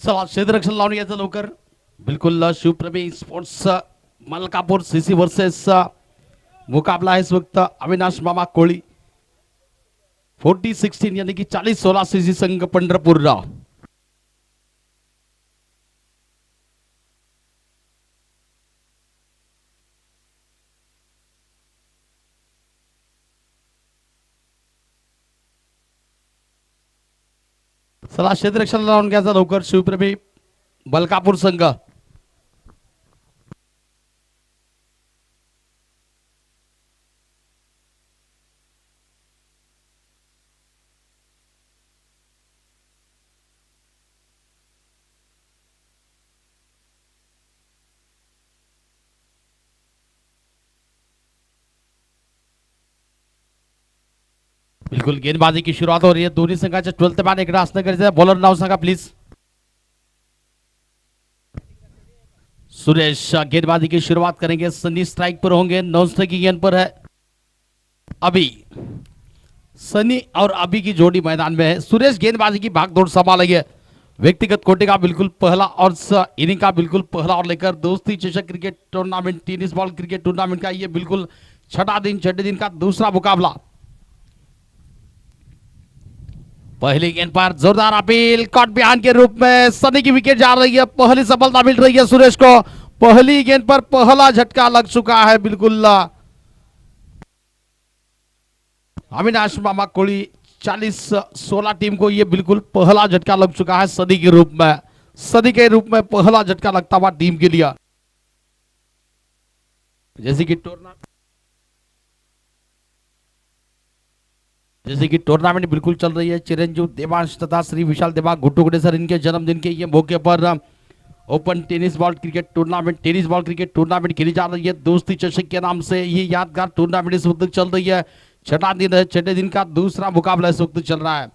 चला क्षेत्ररक्षण लावून घ्यायचं लवकर. बिलकुल शिवप्रेमी स्पोर्ट्स मलकापूर सीसी वर्सेस मुकाबला है इस वक्त अविनाश मामा कोळी 40-16 यानी कि 40-16 सीसी संघ पंढरपूर. चला क्षेत्ररक्षण लावून घ्यायचं लवकर शिवप्रेमी मलकापूर संघ. बिल्कुल गेंदबाजी की शुरुआत हो रही है. दोन्ही संघाच्या 12th मॅन इकडे असणं गरजेचं आहे. Bowler now Sanga please. Suresh गेंदबाजी की शुरुआत करेंगे. सनी स्ट्राइक पर होंगे. नॉन स्ट्राइकिंग गेंद पर है अभी. सनी और अभी की जोड़ी मैदान में है. सुरेश गेंदबाजी की भागदौड़ संभालेंगे है. व्यक्तिगत कोटे का बिल्कुल पहला और इनिंग का बिल्कुल पहला और लेकर दोस्ती चषक cricket tournament tennis ball cricket tournament का ये बिल्कुल छठे दिन का दूसरा मुकाबला. पहली गेंद पर जोरदार अपील कॉट बिहान के रूप में सनी की विकेट जा रही है. पहली सफलता मिल रही है सुरेश को. पहली गेंद पर पहला झटका लग चुका है. बिल्कुल अविनाश मामा कोळी 40-16 टीम को ये बिल्कुल पहला झटका लग चुका है सनी के रूप में. सनी के रूप में पहला झटका लगता हुआ टीम के लिए. जैसे कि टूर्नामेंट बिल्कुल चल रही है. चिरंजीव देवांश तथा श्री विशाल देवा घुटुगड़े सर इनके जन्मदिन के ये मौके पर open tennis ball cricket tournament खेली जा रही है. दोस्ती चषक के नाम से ये यादगार टूर्नामेंट इस वक्त चल रही है. छठा दिन है. छठे दिन का दूसरा मुकाबला इस वक्त चल रहा है.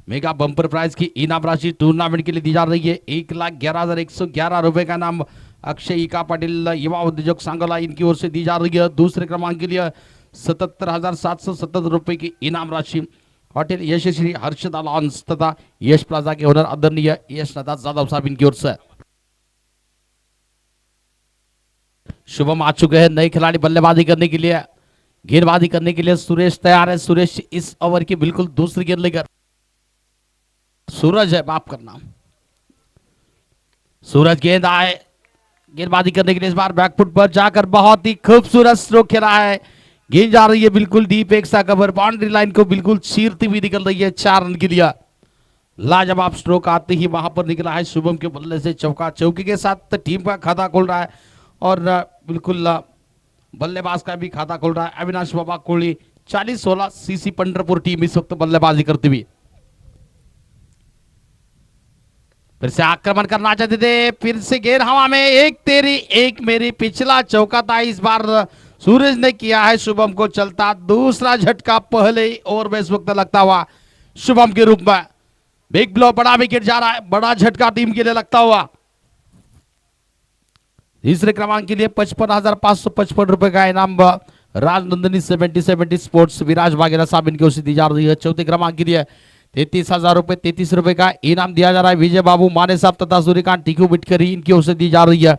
मेगा बम्पर प्राइज की इनाम राशि टूर्नामेंट के लिए दी जा रही है. 1,11,111 रुपए का नाम अक्षय ईका पाटिल युवा उद्योजक सांगोला इनकी ओर से दी जा रही है. दूसरे क्रमांक के लिए 77,770 रुपए की इनाम राशि होटल यशश्री हर्षदा लॉन्स तथा यश प्लाजा के ओनर आदरणीय यश नदास जादव साहब इनकी ओर से. शुभम आ चुके हैं नए खिलाड़ी बल्लेबाजी करने के लिए. गेंदबाजी करने के लिए सुरेश तैयार है. सुरेश इस ओवर की बिल्कुल दूसरी गेंद लेकर. सूरज है माफ करना. सूरज गेंद आए गेंदबाजी करने के लिए. इस बार बैकफुट पर जाकर बहुत ही खूबसूरत स्ट्रोक खेला है. गेंद जा रही है बिल्कुल डीप एक सा कवर. बाउंड्री लाइन को बिल्कुल चीरती हुई निकल रही है 4 रन के लिए. लाजवाब स्ट्रोक आते ही वहां पर निकला है शुभम के बल्ले से चौका. चौके के साथ टीम का खाता खोल रहा है और बिल्कुल बल्लेबाज का भी खाता खोल रहा है अविनाश बाबा कोहली. 40-16 सीसी पंढरपुर टीम इस वक्त बल्लेबाजी करती हुई. फिर से आक्रमण करना चाहते थे. फिर से गेंद हवा में. एक तेरी एक मेरी. पिछला चौका था. इस बार सूरज ने किया है शुभम को चलता. दूसरा झटका पहले ओवर में इस वक्त लगता हुआ शुभम के रूप में. बिग ब्लो बड़ा विकेट जा रहा है. बड़ा झटका टीम के लिए लगता हुआ. तीसरे क्रमांक के लिए 55,555 रुपए का इनाम राजनंदिनी 70 स्पोर्ट्स विराज वागेरा साहब इनकी ओर से दी जा रही है. चौथे क्रमांक के लिए 33,000 रुपए 33 रुपए का इनाम दिया जा रहा है विजय बाबू माने साहब तथा सूर्यकांत टीकू बिटकरी इनकी ओर से दी जा रही है.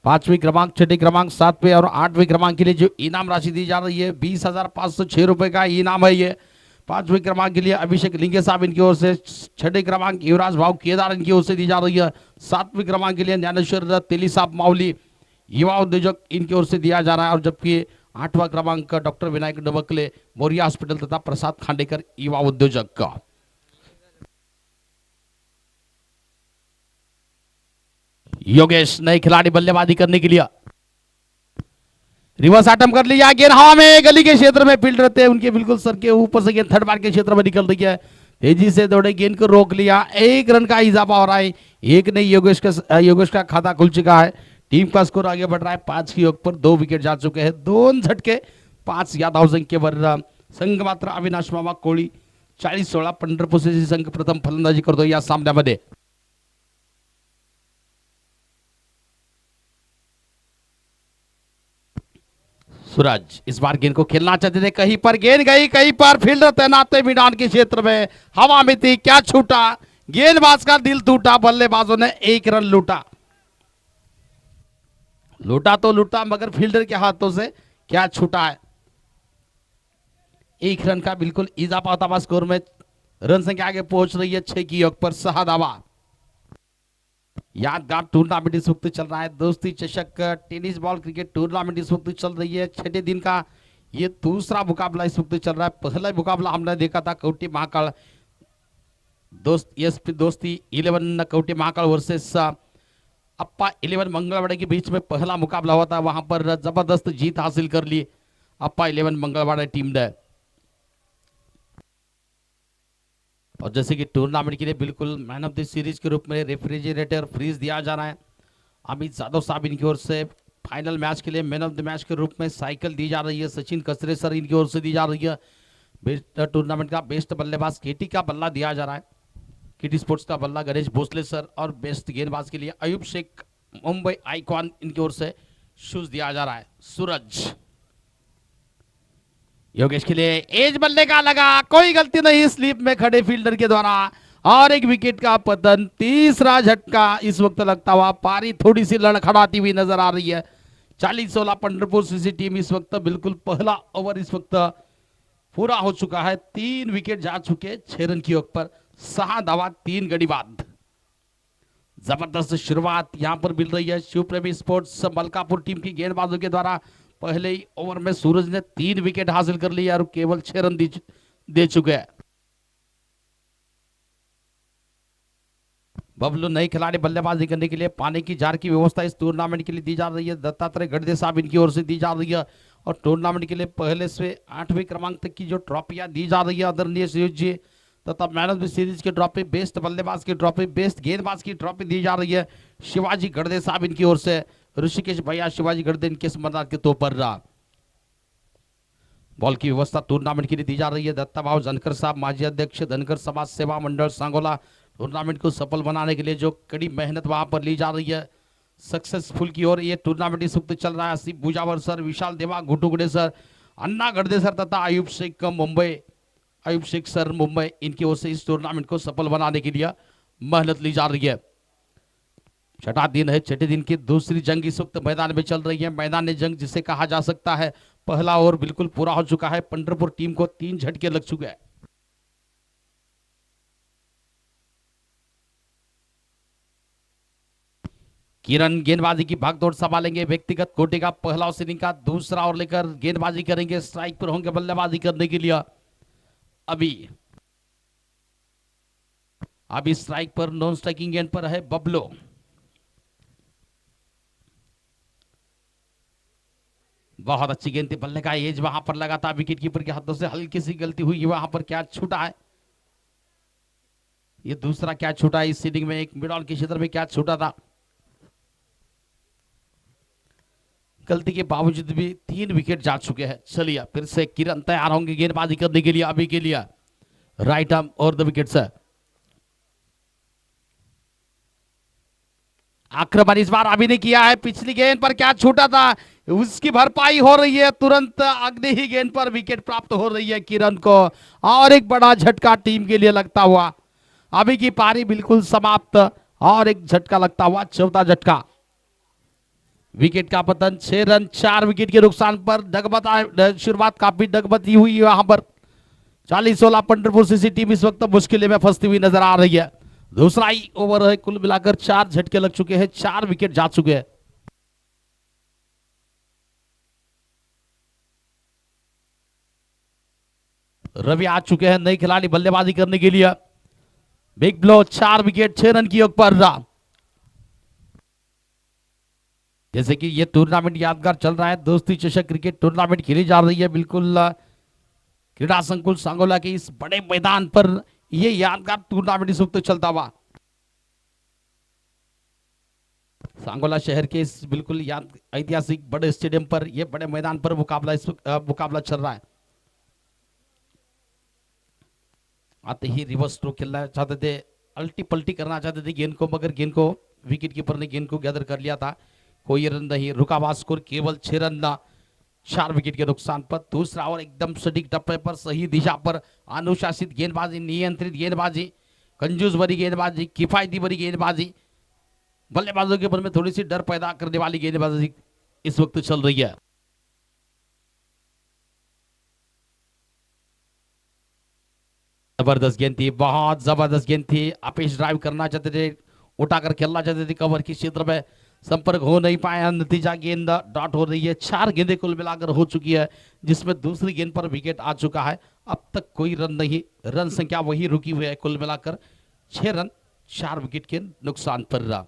पांचवी क्रमांक छठे क्रमांक 7वें और 8वें क्रमांक के लिए जो इनाम राशि दी जा रही है 20,506 रुपए का इनाम है. ये 5वें क्रमांक के लिए अभिषेक लिंगे साहब इनकी ओर से. छठे क्रमांक युवराज भाव केदार इनकी ओर से दी जा रही है. 7वें क्रमांक के लिए ज्ञानेश्वर तेली साहब माउली युवा उद्योजक इनकी ओर से दिया जा रहा है. और जबकि 8वां क्रमांक डॉक्टर विनायक डबकले मोरिया हॉस्पिटल तथा प्रसाद खांडेकर युवा उद्योजक का. योगेश नए खिलाड़ी बल्लेबाजी करने के लिए. रिवर्स अटैम्प्ट कर लिया. गेंद हवा में. गली के क्षेत्र में फील्ड रहते हैं उनके बिल्कुल सर के ऊपर से गेंद थर्ड बार के क्षेत्र में निकल रही है. तेजी से दौड़े गेंद को रोक लिया. 1 रन का इजाफा हो रहा है. एक नहीं योगेश का खाता खुल चुका है. टीम का स्कोर आगे बढ़ रहा है 5 की ओर पर. 2 विकेट जा चुके हैं. 2 झटके 5 यादव संघ के वर संघ मात्र अविनाश मामा कोळी 40-16 पंढरपूर संघ प्रथम फलंदाजी करतो या सामन्यामध्ये. सूरज इस बार गेंद को खेलना चाहते थे. कहीं पर गेंद गई. कहीं पर फील्डर तैनात है मैदान के क्षेत्र में. हवा में थी. क्या छूटा गेंदबाज का दिल टूटा, बल्लेबाजों ने एक रन लूटा। लूटा तो लूटा मगर फील्डर के हाथों से क्या छूटा है। एक रन का बिल्कुल इजाफा होता हुआ स्कोर में, रन संख्या आगे पहुंच रही है 6 की योग पर 6 दावा। यादगार टूर्नामेंट इस वक्त चल रहा है, दोस्ती चषक टेनिस बॉल क्रिकेट टूर्नामेंट इस वक्त चल रही है। छठे दिन का ये दूसरा मुकाबला इस वक्त चल रहा है। पहला मुकाबला हमने देखा था कौटी महाकाल दोस्ती 11 कौटी महाकाल वर्सेस अप्पा 11 मंगलवाड़े के बीच में पहला मुकाबला हुआ था। वहां पर जबरदस्त जीत हासिल कर ली अप्पा 11 मंगलवाड़े टीम ने। और जैसे कि टूर्नामेंट के लिए बिल्कुल मैन ऑफ द सीरीज के रूप में रेफ्रिजरेटर फ्रीज दिया जा रहा है। अमित यादव साहब इनकी ओर से फाइनल मैच के लिए मैन ऑफ द मैच के रूप में साइकिल दी जा रही है। सचिन कसरे सर इनकी ओर से दी जा रही है। बेस्ट टूर्नामेंट का बेस्ट बल्लेबाज केटी का बल्ला दिया जा रहा है, केटी स्पोर्ट्स का बल्ला गणेश भोसले सर। और बेस्ट गेंदबाज के लिए अयूब शेख मुंबई आइकॉन इनकी ओर से शूज दिया जा रहा है। सूरज योगेश के लिए एज बल्ले का लगा, कोई गलती नहीं स्लीप में खड़े फील्डर के द्वारा, और एक विकेट का पतन। तीसरा झटका इस वक्त लगता हुआ, पारी थोड़ी सी लड़खड़ाती हुई नजर आ रही है। 40-16 पंढरपुर सीसी टीम इस वक्त बिल्कुल पहला ओवर इस वक्त पूरा हो चुका है। 3 विकेट जा चुके 6 रन की ओर पर 6 दावा 3 गड़ी बाद। जबरदस्त शुरुआत यहां पर मिल रही है शिव प्रेमी स्पोर्ट्स मलकापुर टीम की गेंदबाजों के द्वारा। पहले ही ओवर में सूरज ने 3 विकेट हासिल कर लिए और केवल 6 रन दे चुके हैं। बबलू नई खिलाड़ी बल्लेबाजी करने के लिए पानी की जार की व्यवस्था इस टूर्नामेंट के लिए दी जा रही है। दत्तात्रेय गढ़दे साहब इनकी ओर से दी जा रही है। और टूर्नामेंट के लिए पहले से 8वें क्रमांक तक की जो ट्रॉफियां दी जा रही है आदरणीय सुयोग जी, तथा मैन ऑफ द सीरीज की ट्रॉफी, बेस्ट बल्लेबाज की ट्रॉफी, बेस्ट गेंदबाज की ट्रॉफी दी जा रही है शिवाजी गढ़दे साहब इनकी ओर से। ऋषिकेश भैया शिवाजी गढ़दे इनके स्मरणार्थ के तौर पर रहा। बॉल की व्यवस्था टूर्नामेंट के लिए दी जा रही है। दत्ता भाव धनकर साहब माजी अध्यक्ष धनकर समाज सेवा मंडल सांगोला। टूर्नामेंट को सफल बनाने के लिए जो कड़ी मेहनत वहां पर ली जा रही है सक्सेसफुल की ओर ये टूर्नामेंट इस वक्त चल रहा है। आसिफ बुजावर सर, विशाल देवा घुटुगड़े सर, अन्ना गढ़दे सर तथा अयूब शेख सर मुंबई इनकी ओर से इस टूर्नामेंट को सफल बनाने के लिए मेहनत ली जा रही है। छठा दिन है, छठे दिन की दूसरी जंग इस वक्त मैदान में चल रही है। मैदान जंग जिसे कहा जा सकता है, पहला ओवर बिल्कुल पूरा हो चुका है। पंढरपुर टीम को 3 झटके लग चुके हैं। किरण गेंदबाजी की भागदौड़ संभालेंगे, व्यक्तिगत कोटि का पहला ओवर का दूसरा ओवर लेकर गेंदबाजी करेंगे। स्ट्राइक पर होंगे बल्लेबाजी करने के लिए। अभी स्ट्राइक पर नॉन स्ट्राइकिंग गेंद पर है बबलो। बहुत अच्छी गेंद थी, बल्ले का एज वहां पर लगा था, विकेट कीपर के हाथों से हल्की सी गलती हुई। वहां पर क्या छूटा है, ये दूसरा क्या छूटा है इस इनिंग में, एक मिड ऑन के क्षेत्र में क्या छूटा था। गलती के बावजूद भी 3 विकेट जा चुके हैं। चलिए फिर से किरण तैयार होंगे गेंदबाजी करने के लिए। अभी के लिए राइट आर्म और द विकेट से आक्रमण इस बार अभी ने किया है। पिछली गेंद पर क्या छूटा था उसकी भरपाई हो रही है। तुरंत अगली ही गेंद पर विकेट प्राप्त हो रही है किरण को, और एक बड़ा झटका टीम के लिए लगता हुआ। अभी की पारी बिल्कुल समाप्त, और एक झटका लगता हुआ, चौथा झटका। विकेट का पतन, 6 रन 4 विकेट के नुकसान पर। डगमगा शुरुआत काफी डगमगी हुई वहां पर। 40-16 पंढरपुर सीसी टीम इस वक्त मुश्किल में फंसती हुई नजर आ रही है। दूसरा ही ओवर है, कुल मिलाकर 4 झटके लग चुके हैं, 4 विकेट जा चुके हैं। रवि आ चुके हैं नए खिलाड़ी बल्लेबाजी करने के लिए। बिग ब्लो, 4 विकेट 6 रन की योग पर रहा। जैसे कि ये टूर्नामेंट यादगार चल रहा है, दोस्ती चषक क्रिकेट टूर्नामेंट खेली जा रही है बिल्कुल क्रीड़ा संकुल सांगोला के इस बड़े मैदान पर। ये यादगार टूर्नामेंट इस वक्त चलता हुआ सांगोला शहर के इस बिल्कुल ऐतिहासिक बड़े स्टेडियम पर, यह बड़े मैदान पर मुकाबला चल रहा है। आते ही रिवर्स स्ट्रोक खेलना चाहते थे, अल्टी पल्टी करना चाहते थे गेंद को, मगर गेंद को विकेट कीपर ने गेंद को गैदर कर लिया था। कोई रन नहीं, रुका हुआ स्कोर केवल 6 रन 4 विकेट के नुकसान पर। दूसरा और एकदम सटीक टप्पे पर, सही दिशा पर, अनुशासित गेंदबाजी, नियंत्रित गेंदबाजी, कंजूस भरी गेंदबाजी, किफायती भरी गेंदबाजी, बल्लेबाजों के मन में थोड़ी सी डर पैदा करने वाली गेंदबाजी इस वक्त चल रही है। जबरदस्त गेंद थी, बहुत जबरदस्त गेंद थी। अपेश ड्राइव करना चाहते थे, उठाकर खेलना चाहते थे, कवर के क्षेत्र में संपर्क हो नहीं पाया। नतीजा गेंद डॉट हो रही है। 4 गेंदें कुल मिलाकर हो चुकी है, जिसमें दूसरी गेंद पर विकेट आ चुका है। अब तक कोई रन नहीं, रन संख्या वही रुकी हुई है। कुल मिलाकर 6 रन 4 विकेट के नुकसान पर रहा।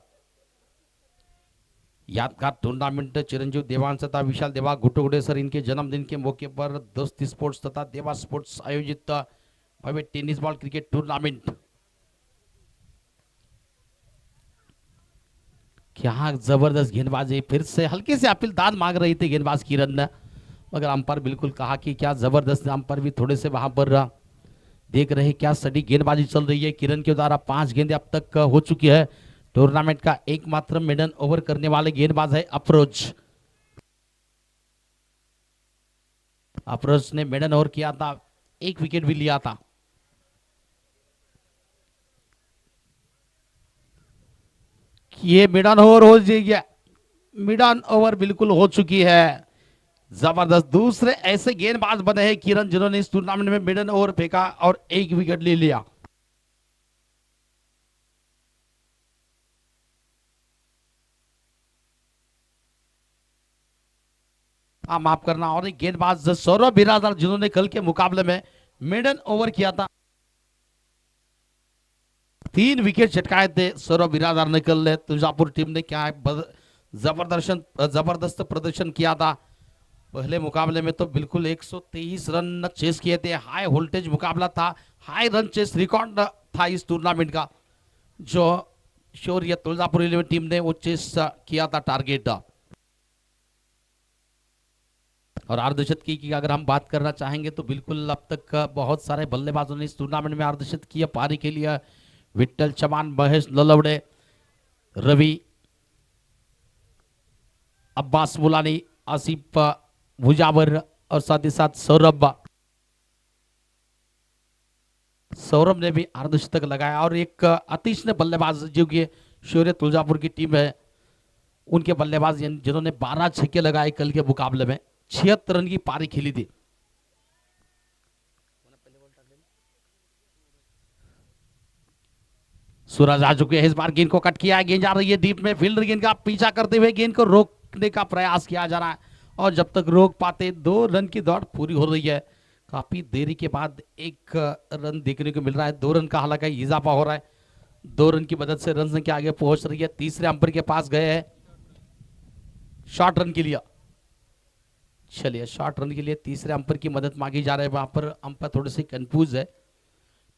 यादगार टूर्नामेंट चिरंजीव देवांश तथा विशाल देवा घुटुगुडे सर इनके जन्मदिन के मौके पर दोस्ती स्पोर्ट्स तथा देवा स्पोर्ट्स आयोजित भव्य टेनिस बॉल क्रिकेट टूर्नामेंट। क्या जबरदस्त गेंदबाजी, फिर से हल्के से अपील दाद मांग रही थी गेंदबाज किरण ने, मगर अंपायर बिल्कुल कहा कि क्या जबरदस्त। अंपायर भी थोड़े से वहां पर देख रहे क्या सटीक गेंदबाजी चल रही है। किरण के द्वारा 5 गेंदें अब तक हो चुकी है। टूर्नामेंट का एकमात्र मेडन ओवर करने वाले गेंदबाज है अफरोज। अफरोज ने मेडन ओवर किया था, 1 विकेट भी लिया था। ये मिडन ओवर हो गया, मिडन ओवर बिल्कुल हो चुकी है। जबरदस्त, दूसरे ऐसे गेंदबाज बने हैं किरण जिन्होंने इस टूर्नामेंट में मिडन ओवर फेंका और 1 विकेट ले लिया। माफ करना, और एक गेंदबाज सौरभ बिरादर जिन्होंने कल के मुकाबले में मिडन ओवर किया था, 3 विकेट चटकाए थे सौरभ बिरादर ने कल। तुलजापुर टीम ने क्या जबरदस्त प्रदर्शन किया था। पहले मुकाबले में तो बिल्कुल 123 रन चेस किए थे। हाई वोल्टेज मुकाबला था, हाई रन चेस रिकॉर्ड था इस टूर्नामेंट का, जो शौर्य तुलजापुर टीम ने वो चेस किया था टारगेट। और अर्धशतक की अगर हम बात करना चाहेंगे तो बिल्कुल अब तक बहुत सारे बल्लेबाजों ने इस टूर्नामेंट में अर्धशतक किया। पारी के लिए विट्ठल चौहान, महेश ललवड़े, रवि, अब्बास मुलानी, आसिफ मुजावर और साथ ही साथ सौरभ ने भी अर्धशतक लगाया। और एक अतीश ने बल्लेबाज जो कि शौर्य तुलजापुर की टीम है, उनके बल्लेबाज जिन्होंने 12 छक्के लगाए कल के मुकाबले में, 76 रन की पारी खेली थी। सूरज आ चुके हैं, इस बार गेंद को कट किया, गेंद जा रही है डीप में, फील्डर गेंद का पीछा करते हुए गेंद को रोकने का प्रयास किया जा रहा है, और जब तक रोक पाते 2 रन की दौड़ पूरी हो रही है। काफी देरी के बाद 1 रन देखने को मिल रहा है। 2 रन का हालांकि इजाफा हो रहा है। 2 रन की मदद से रन संख्या आगे पहुंच रही है। तीसरे अंपायर के पास गए हैं शॉर्ट रन के लिए। चलिए, शॉर्ट रन के लिए तीसरे अंपायर की मदद मांगी जा रही है। वहां पर अंपायर थोड़े से कंफ्यूज है।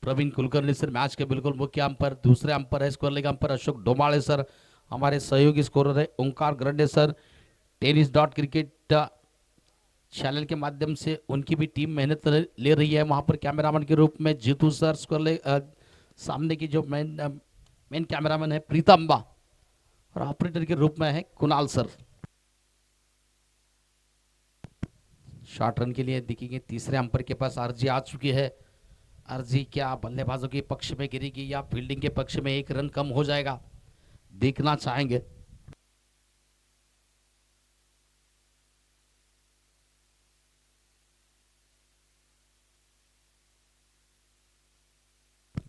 प्रवीण कुलकर्णी सर मैच के बिल्कुल मुख्य अंपायर। दूसरे अंपायर है square leg umpire Ashok Domale sir. हमारे सहयोगी स्कोरर है Omkar Garande sir. Tennis dot cricket channel के माध्यम से उनकी भी टीम मेहनत ले रही है। वहां पर कैमरामैन के रूप में जीतू सर, स्कोर लेग सामने की जो मेन कैमरामैन है प्रीतम्बा, और ऑपरेटर के रूप में है कुणाल सर। शॉर्ट रन के लिए दिखेंगे तीसरे अंपायर के पास अर्जी आ चुकी है। अर्जी क्या बल्लेबाजों के पक्ष में गिरेगी या फील्डिंग के पक्ष में 1 रन कम हो जाएगा, देखना चाहेंगे।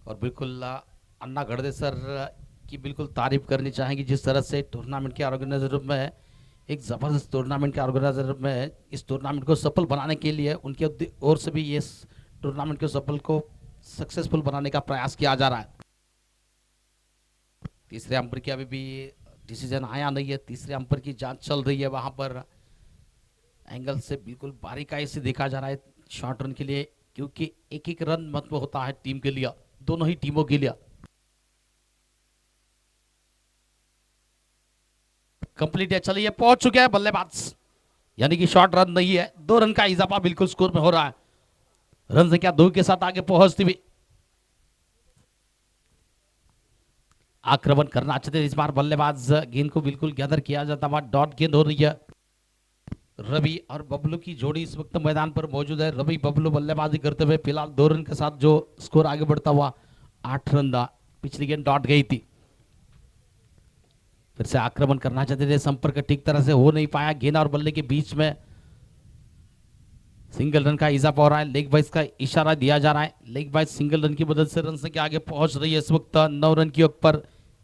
और बिल्कुल अन्ना गढ़दे सर की बिल्कुल तारीफ करनी चाहेंगे, जिस तरह से टूर्नामेंट के ऑर्गेनाइजर में एक जबरदस्त टूर्नामेंट के ऑर्गेनाइजर में इस टूर्नामेंट को सफल बनाने के लिए उनके ओर से भी इस टूर्नामेंट को सफल को सक्सेसफुल बनाने का प्रयास किया जा रहा है। तीसरे अंपायर की अभी भी डिसीजन आया नहीं है। तीसरे अंपायर की जांच चल रही है। वहां पर एंगल से बिल्कुल बारीकाई से देखा जा रहा है शॉर्ट रन के लिए, क्योंकि 1-1 रन महत्व होता है टीम के लिए, दोनों ही टीमों के लिए। कंप्लीट है, चलिए पहुंच चुके हैं बल्लेबाज, यानी कि शॉर्ट रन नहीं है। 2 रन का इजाफा बिल्कुल स्कोर में हो रहा है। रन संख्या 2 के साथ आगे पहुंचती हुई आक्रमण करना चाहते हैं इस बार बल्लेबाज। गेंद को बिल्कुल गैदर किया जाता हुआ डॉट गेंद हो रही है। रवि और बबलू की जोड़ी इस वक्त मैदान पर मौजूद है। रवि बबलू बल्लेबाजी करते हुए फिलहाल 2 रन के साथ जो स्कोर आगे बढ़ता हुआ 8 रन पिछली गेंद डॉट गई थी। फिर से आक्रमण करना चाहते थे, संपर्क ठीक तरह से हो नहीं पाया। गेंद और बल्ले के बीच में सिंगल रन का इजाफा हो रहा है। लेग बाइस का इशारा दिया जा रहा है। लेग बाइस सिंगल रन की मदद से रन संख्या आगे पहुंच रही है। इस वक्त 9 रन की ऊपर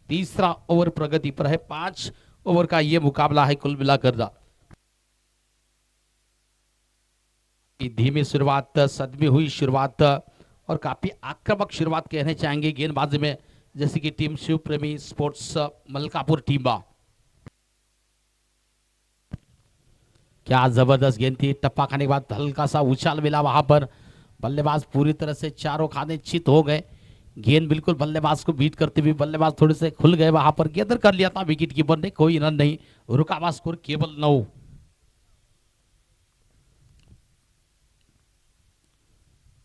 तीसरा ओवर प्रगति पर है। 5 ओवर का यह मुकाबला है कुल मिलाकर। धीमी शुरुआत, सदमी हुई शुरुआत और काफी आक्रामक शुरुआत कहने चाहेंगे गेंदबाजी में, जैसे कि टीम शिव प्रेमी स्पोर्ट्स मलकापुर टीम। क्या जबरदस्त गेंद थी। टप्पा खाने के बाद हल्का सा उछाल मिला वहां पर। बल्लेबाज पूरी तरह से चारों खाने चित हो गए। गेंद बिल्कुल बल्लेबाज को बीट करते हुए बल्लेबाज थोड़े से खुल गए वहां पर। गेंदर कर लिया था विकेट कीपर ने, कोई रन नहीं। रुका स्कोर केवल 9।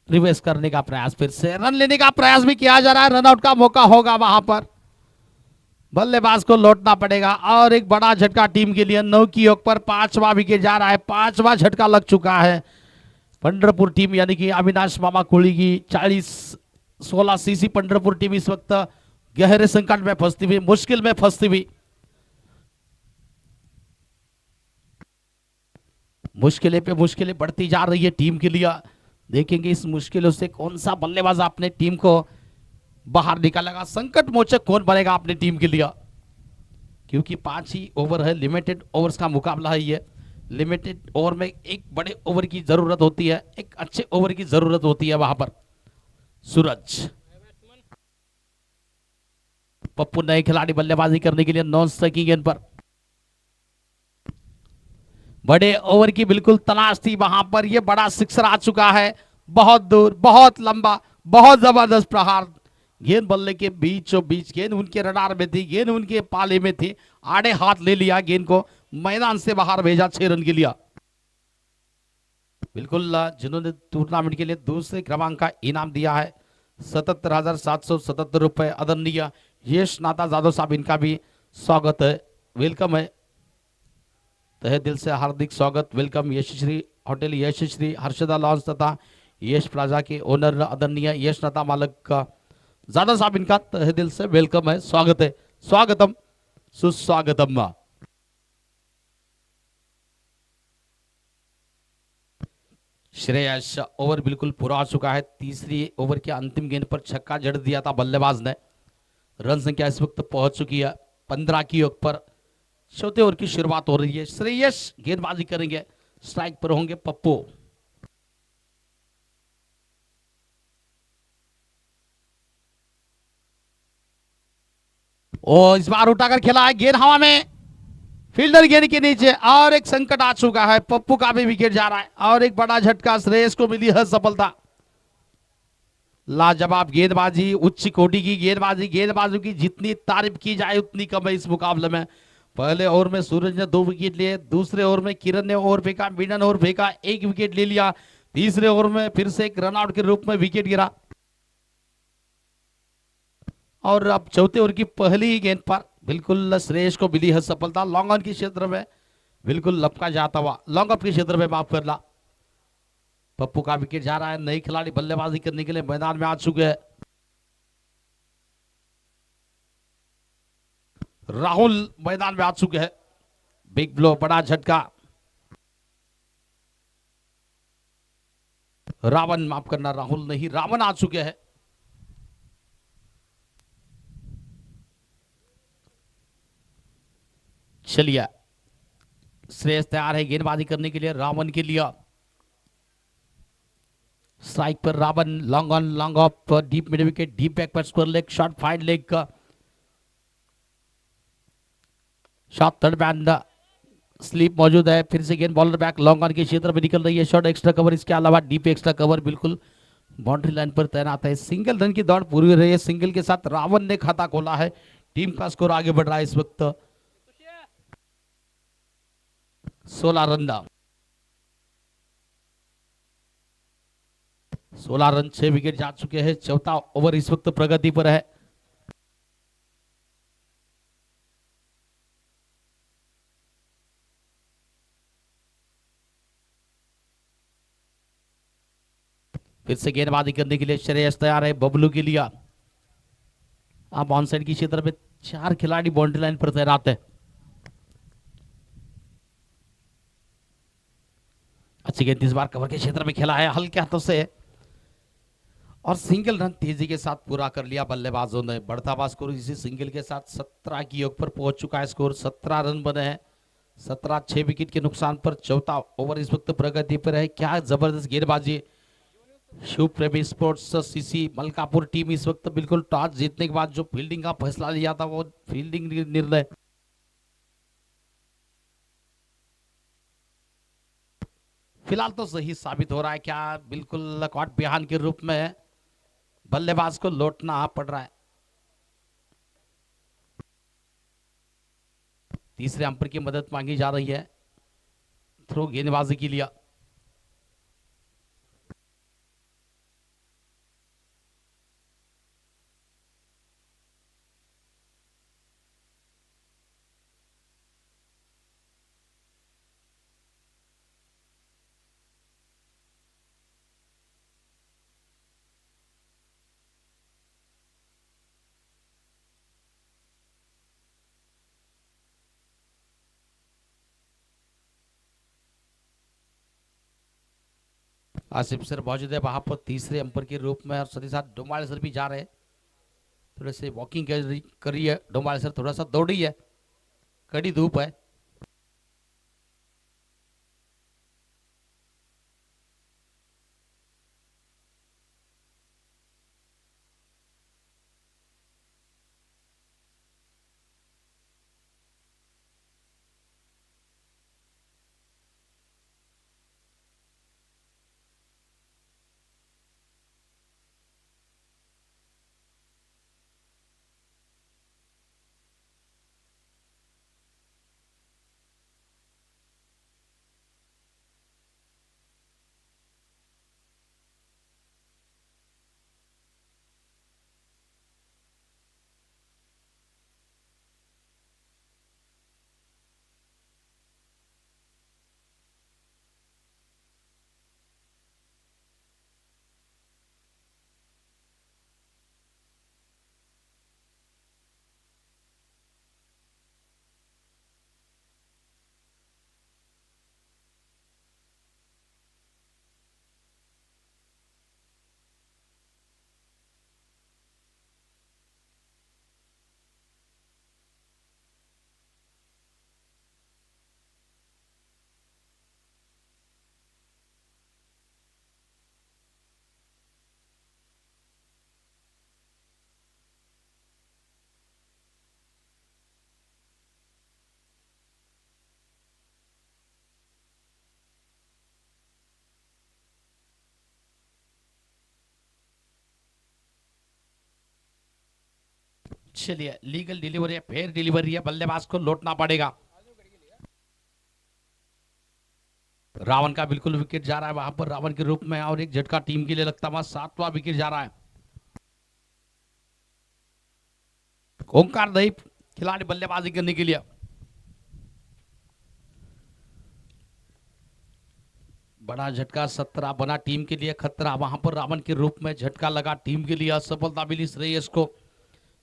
रिवर्स करने का प्रयास, फिर से रन लेने का प्रयास भी किया जा रहा है। रनआउट का मौका होगा वहां पर, बल्लेबाज को लौटना पड़ेगा। और एक बड़ा झटका टीम के लिए। 9 की ओर पर 5वां विकेट जा रहा है। 5वां झटका लग चुका है। पंढरपुर टीम यानी कि अविनाश मामा कोहली की 40-16 सीसी पंढरपुर टीम इस वक्त गहरे संकट में फंसती हुई, मुश्किल में फंसती हुई, मुश्किलें पे मुश्किलें बढ़ती जा रही है टीम के लिए। देखेंगे इस मुश्किलों से कौन सा बल्लेबाज अपने टीम को बाहर निकालेगा, संकट मोचक कौन बनेगा अपनी टीम के लिए। क्योंकि 5 ही ओवर है, लिमिटेड ओवर्स का मुकाबला है ये। लिमिटेड ओवर में एक बड़े ओवर की जरूरत होती है, एक अच्छे ओवर की जरूरत होती है वहां पर। सूरज पप्पू नए खिलाड़ी बल्लेबाजी करने के लिए नॉन स्ट्राइकिंग गेंद पर। बड़े ओवर की बिल्कुल तलाश थी वहां पर। यह बड़ा सिक्सर आ चुका है, बहुत दूर, बहुत लंबा, बहुत जबरदस्त प्रहार। गेंद बल्ले के बीचों बीच, गेंद उनके रडार में थी, गेंद उनके पाले में थी। आड़े हाथ ले लिया, गेंद को मैदान से बाहर भेजा 6 रन के लिए। बिल्कुल जिन्होंने टूर्नामेंट के लिए दूसरे क्रमांक का इनाम दिया है 77,777 रुपए, आदरणीय यश नाथा जादव साहब, इनका भी स्वागत है, वेलकम है। तहे दिल से हार्दिक स्वागत, welcome. Yashashree hotel, Yashashree Harshada lawns तथा यश प्लाजा के ओनर आदरणीय यश नाथा मालक का जादव साहब, इनका तहे दिल से वेलकम है, स्वागत है, स्वागतम, सुस्वागतम। श्रेयस ओवर बिल्कुल पूरा हो चुका है। तीसरी ओवर के अंतिम गेंद पर छक्का जड़ दिया था बल्लेबाज ने। रन संख्या इस वक्त पहुंच चुकी है 15 की ओर पर। चौथे ओवर की शुरुआत हो रही है। श्रेयस गेंदबाजी करेंगे, स्ट्राइक पर होंगे पप्पू। ओ इस बार उठाकर खेला है, गेंद हवा में, फील्डर गेंद के नीचे, और एक संकट आ चुका है। पप्पू का भी विकेट जा रहा है और एक बड़ा झटका श्रेयस को मिली है सफलता। लाजवाब गेंदबाजी, उच्च कोटि की गेंदबाजी, गेंदबाजों की जितनी तारीफ की जाए उतनी कम है इस मुकाबले में। पहले ओवर में सूरज ने 2 विकेट लिए, दूसरे ओवर में किरण ने ओवर फेंका, मीनन ओवर फेंका, 1 विकेट ले लिया। तीसरे ओवर में फिर से एक रनआउट के रूप में विकेट गिरा। और अब चौथे ओवर की पहली ही गेंद पर बिल्कुल श्रेयस को मिली है सफलता। लॉन्ग ऑन के क्षेत्र में बिल्कुल लपका जाता हुआ, लॉन्ग ऑफ के क्षेत्र में माफ करना, पप्पू का विकेट जा रहा है। नए खिलाड़ी बल्लेबाजी करने के लिए मैदान में आ चुके हैं। राहुल मैदान में आ चुके हैं। बिग ब्लो, बड़ा झटका। रावण, माफ करना, राहुल नहीं, रावण आ चुके हैं। चलिए, श्रेयस तैयार है गेंदबाजी करने के लिए रावण के लिए। स्ट्राइक पर Ravan, long on, long off, deep mid wicket, deep backward square leg, short fine leg का शॉट, थर्ड बैन स्लीप मौजूद है। फिर से गेंद बॉलर बैक, लॉन्ग ऑन के क्षेत्र में निकल रही है। शॉर्ट एक्स्ट्रा कवर, इसके अलावा डीप एक्स्ट्रा कवर बिल्कुल बाउंड्री लाइन पर तैनात है। सिंगल रन की दौड़ पूरी हो रही है। सिंगल के साथ रावण ने खाता खोला है। टीम का स्कोर आगे बढ़ रहा है इस वक्त 16 रन। 16 रन, 6 विकेट जा चुके हैं। चौथा ओवर इस वक्त प्रगति पर है। फिर से गेंदबाजी करने के लिए श्रेयस तैयार है बबलू के लिए। अब ऑन साइड की क्षेत्र में 4 खिलाड़ी बाउंड्री लाइन पर तैनात है। अच्छी गेंद इस बार कवर के क्षेत्र में खेला है हल्के हाथों से और सिंगल रन तेजी के साथ पूरा कर लिया बल्लेबाजों ने। बढ़ता हुआ स्कोर इसी सिंगल के साथ 17 की योग पर पहुंच चुका है। स्कोर 17 रन बने हैं। 17 6 विकेट के नुकसान पर चौथा ओवर इस वक्त प्रगति पर है। क्या जबरदस्त गेंदबाजी। शिव प्रेमी स्पोर्ट्स सीसी मलकापुर टीम इस वक्त बिल्कुल टॉस जीतने के बाद जो फील्डिंग का फैसला लिया था वो फील्डिंग निर्णय फिलहाल तो सही साबित हो रहा है। क्या बिल्कुल कॉट बिहान के रूप में बल्लेबाज को लौटना पड़ रहा है। तीसरे अंपायर की मदद मांगी जा रही है थ्रो गेंदबाजी के लिए। आसिफ सर मौजूद है वहां पर तीसरे अंपायर के रूप में और साथ ही साथ डोमाल सर भी जा रहे हैं। थोड़े से वॉकिंग कर रही है डोमाल सर। थोड़ा सा दौड़ी है। कड़ी धूप है। चलिए लीगल डिलीवरी है फेयर डिलीवरी है। बल्लेबाज को लौटना पड़ेगा। रावण का बिल्कुल विकेट जा रहा है वहां पर रावण के रूप में और एक झटका टीम के लिए लगता हुआ 7वां विकेट जा रहा है। ओंकार दहीप खिलाड़ी बल्लेबाजी करने के लिए। बड़ा झटका 17 बना टीम के लिए खतरा। वहां पर रावण के रूप में झटका लगा टीम के लिए। असफलता मिली श्रेयस को।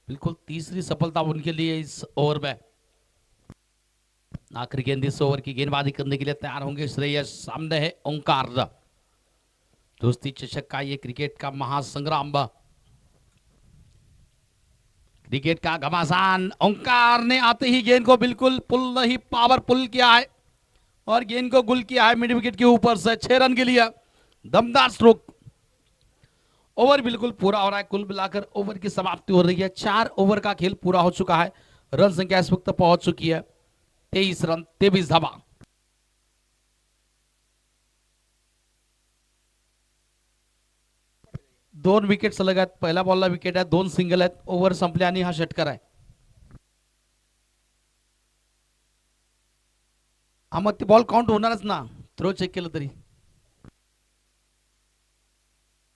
बिल्कुल तीसरी सफलता उनके लिए इस ओवर में। आखिरी गेंद इस ओवर की गेंदबाजी करने के लिए तैयार होंगे श्रेयस। सामने है ओंकार। दोस्ती चषक का ये क्रिकेट का महासंग्राम। क्रिकेट का घमासान। ओंकार ने आते ही गेंद को बिल्कुल पुल नहीं पावर पुल किया है और गेंद को गुल किया है मिड विकेट के ऊपर से 6 रन के लिए। दमदार स्ट्रोक। ओवर बिल्कुल पूरा हो रहा है। कुल मिलाकर ओवर की समाप्ति हो रही है। 4 ओवर का खेल पूरा हो चुका है। रन संख्या इस वक्त पहुंच चुकी है 23 रन 23 धावा। दोन विकेट सलग आहेत। पहिल्या बॉलला विकेट आहे। 2 सिंगल आहेत। ओव्हर संपले आणि हा षटकार आहे। हा मग ते बॉल काउंट होणारच ना थ्रो चेक केलं तरी।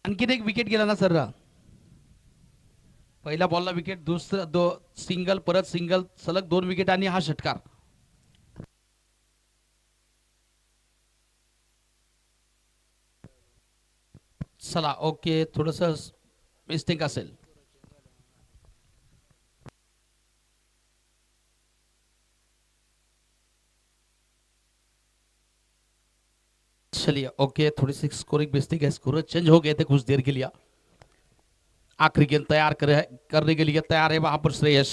आणखीन एक विकेट गेला ना सर। पहिल्या बॉलला विकेट दुसरं सिंगल परत सिंगल सलग 2 विकेट आणि हा षटकार। चला ओके थोडस मिस्टेक असेल। चलिए ओके, थोड़ी सी स्कोरिंग मिस्टेक है, स्कोर चेंज हो गए थे कुछ देर के लिए। आखिरी गेंद तैयार करने के लिए तैयार है वहां पर श्रेयस।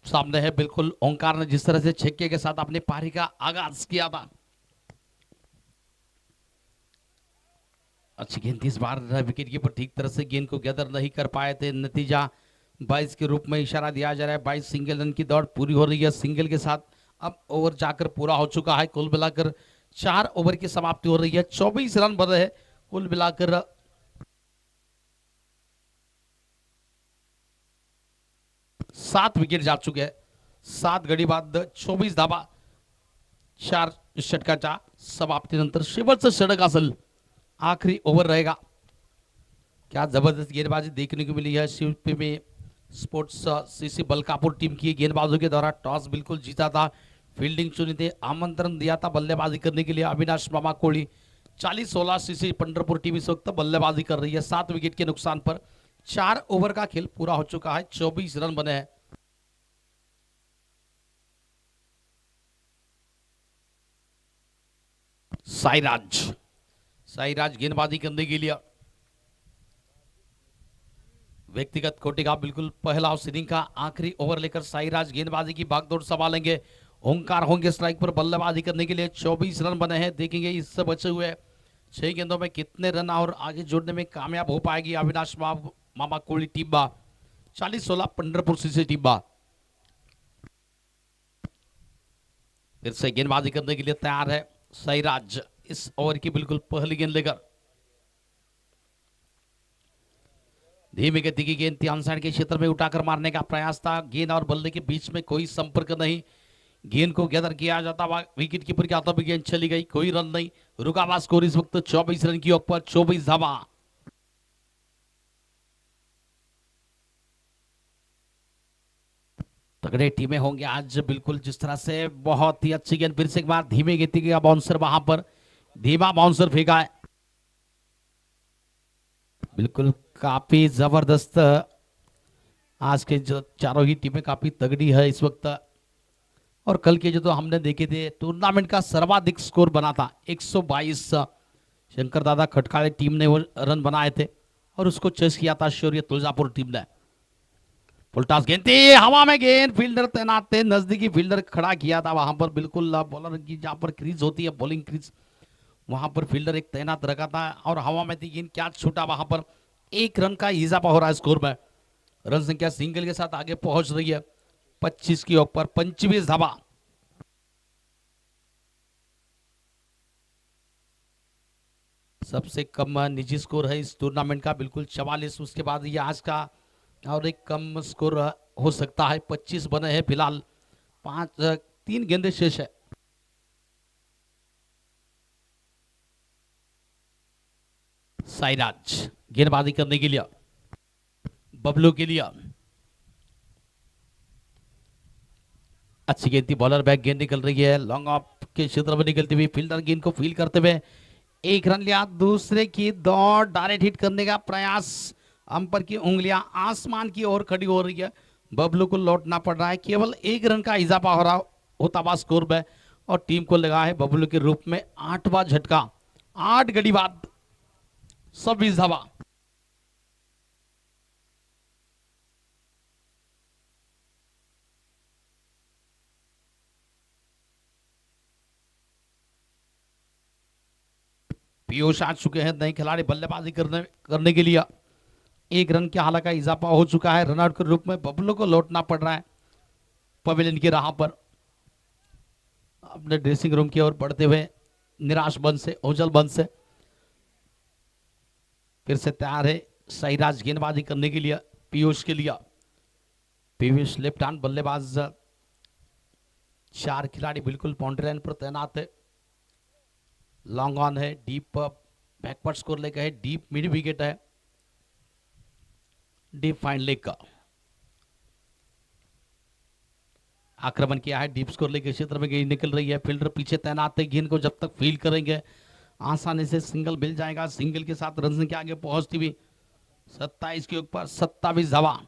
सामने है बिल्कुल ओंकार ने जिस तरह से छक्के के साथ अपनी पारी का आगाज किया था। अच्छी गेंद इस बार विकेट कीपर ठीक तरह से गेंद को गैदर नहीं कर पाए थे। नतीजा 22 के रूप में इशारा दिया जा रहा है। 22 सिंगल रन की दौड़ पूरी हो रही है। सिंगल के साथ अब ओवर जाकर पूरा हो चुका है। कुल मिलाकर 4 ओवर की समाप्ति हो रही है। 24 रन बन रहे हैं कुल मिलाकर। सात विकेट जा चुके हैं। 7 गडी बाद 24 धाबा 4 षटकाच्या समाप्तीनंतर शेवटचं षटक असेल, आखिरी ओवर रहेगा। क्या जबरदस्त गेंदबाजी देखने को मिली है शिवपी में। स्पोर्ट्स सीसी बलकापुर टीम की गेंदबाजों के द्वारा टॉस बिल्कुल जीता था, फील्डिंग चुनी थी, आमंत्रण दिया था बल्लेबाजी करने के लिए अविनाश मामा कोहली। 40-16 सीसी पंढरपुर टीम इस वक्त बल्लेबाजी कर रही है। 7 विकेट के नुकसान पर 4 ओवर का खेल पूरा हो चुका है। 24 रन बने हैं। साईराज गेंदबाजी करने के लिए व्यक्तिगत कोटि का बिल्कुल पहला इनिंग का आखिरी ओवर लेकर साईराज गेंदबाजी की भागदौड़ संभालेंगे। ओंकार होंगे स्ट्राइक पर बल्लेबाजी करने के लिए। 24 रन बने हैं। देखेंगे इससे बचे हुए 6 गेंदों में कितने रन और आगे जोड़ने में कामयाब हो पाएगी Avinash Mama Kohli team. 40-16 Pandharpur CC team. फिर से गेंदबाजी करने के लिए तैयार है साईराज इस ओवर की बिल्कुल पहली गेंद लेकर। धीमी गति की गेंद ध्यान साइड के क्षेत्र में उठाकर मारने का प्रयास था। गेंद और बल्ले के बीच में कोई संपर्क नहीं। गेंद को गैदर किया जाता हुआ विकेट कीपर के हाथों में गेंद चली गई। कोई रन नहीं। रुका हुआ स्कोर इस वक्त 24 रन की ओर पर 24 धावा। तगड़े टीमें होंगे आज बिल्कुल जिस तरह से। बहुत ही अच्छी गेंद फिर से एक बार धीमी गति का बाउंसर वहां पर धीमा बाउंसर फेंका है। बिल्कुल काफी जबरदस्त आज के जो चारों ही टीमें काफी तगड़ी है इस वक्त। और कल के जो तो हमने देखे थे टूर्नामेंट का सर्वाधिक स्कोर बना था 122। शंकर दादा खटकाले टीम ने वो रन बनाए थे और उसको चेस किया था शौर्य तुलजापुर टीम ने। फुलटास गेंद थी, हवा में गेंद, फील्डर तैनात थे, नजदीकी फील्डर खड़ा किया था वहां पर। बिल्कुल बॉलर की जहां पर क्रीज होती है बॉलिंग क्रीज, वहां पर फील्डर एक तैनात रखा था और हवा में थी गेंद, क्या छूटा वहां पर। 1 रन का इजाफा हो रहा है स्कोर में। रन संख्या सिंगल के साथ आगे पहुंच रही है 25 की ऊपर 25 धावा। सबसे कम निजी स्कोर है इस टूर्नामेंट का बिल्कुल 44। उसके बाद ये आज का और एक कम स्कोर हो सकता है। 25 बने हैं फिलहाल। 3 गेंदें शेष है। साईराज गेंदबाजी करने के लिए बबलू के लिए अच्छी गेंद थी। बॉलर बैक गेंद निकल रही है लॉन्ग ऑफ के क्षेत्र में निकलती हुई। फील्डर गेंद को फील करते हुए 1 रन लिया। दूसरे की दौड़ डायरेक्ट हिट करने का प्रयास। अंपर की उंगलियां आसमान की ओर खड़ी हो रही है। बबलू को लौटना पड़ रहा है। केवल 1 रन का इजाफा हो रहा होता हुआ स्कोर में और टीम को लगा है बबलू के रूप में 8वां झटका। 8 गड़ी बाद 26 धावा। पीयूष आ चुके हैं नए खिलाड़ी बल्लेबाजी करने के लिए। 1 रन के हालांकि का इजाफा हो चुका है। रनआउट के रूप में बबलू को लौटना पड़ रहा है पवेलियन की राह पर। अपने ड्रेसिंग रूम की ओर बढ़ते हुए निराश बन से ओझल बन से फिर से तैयार है साईराज गेंदबाजी करने के लिए पीयूष के लिए। पीयूष लेफ्ट हैंड बल्लेबाज। 4 खिलाड़ी बिल्कुल बाउंड्री लाइन पर तैनात है। लॉन्ग ऑन है, डीप बैकवर्ड स्कोर लेकर है, डीप मिड विकेट है, डीप फाइन लेग का आक्रमण किया है। डीप स्कोर लेकर क्षेत्र में गेंद निकल रही है। फील्डर पीछे तैनात है। गेंद को जब तक फील करेंगे आसानी से सिंगल मिल जाएगा। सिंगल के साथ रन संख्या आगे पहुंचती हुई 27 के ऊपर 27 धावा।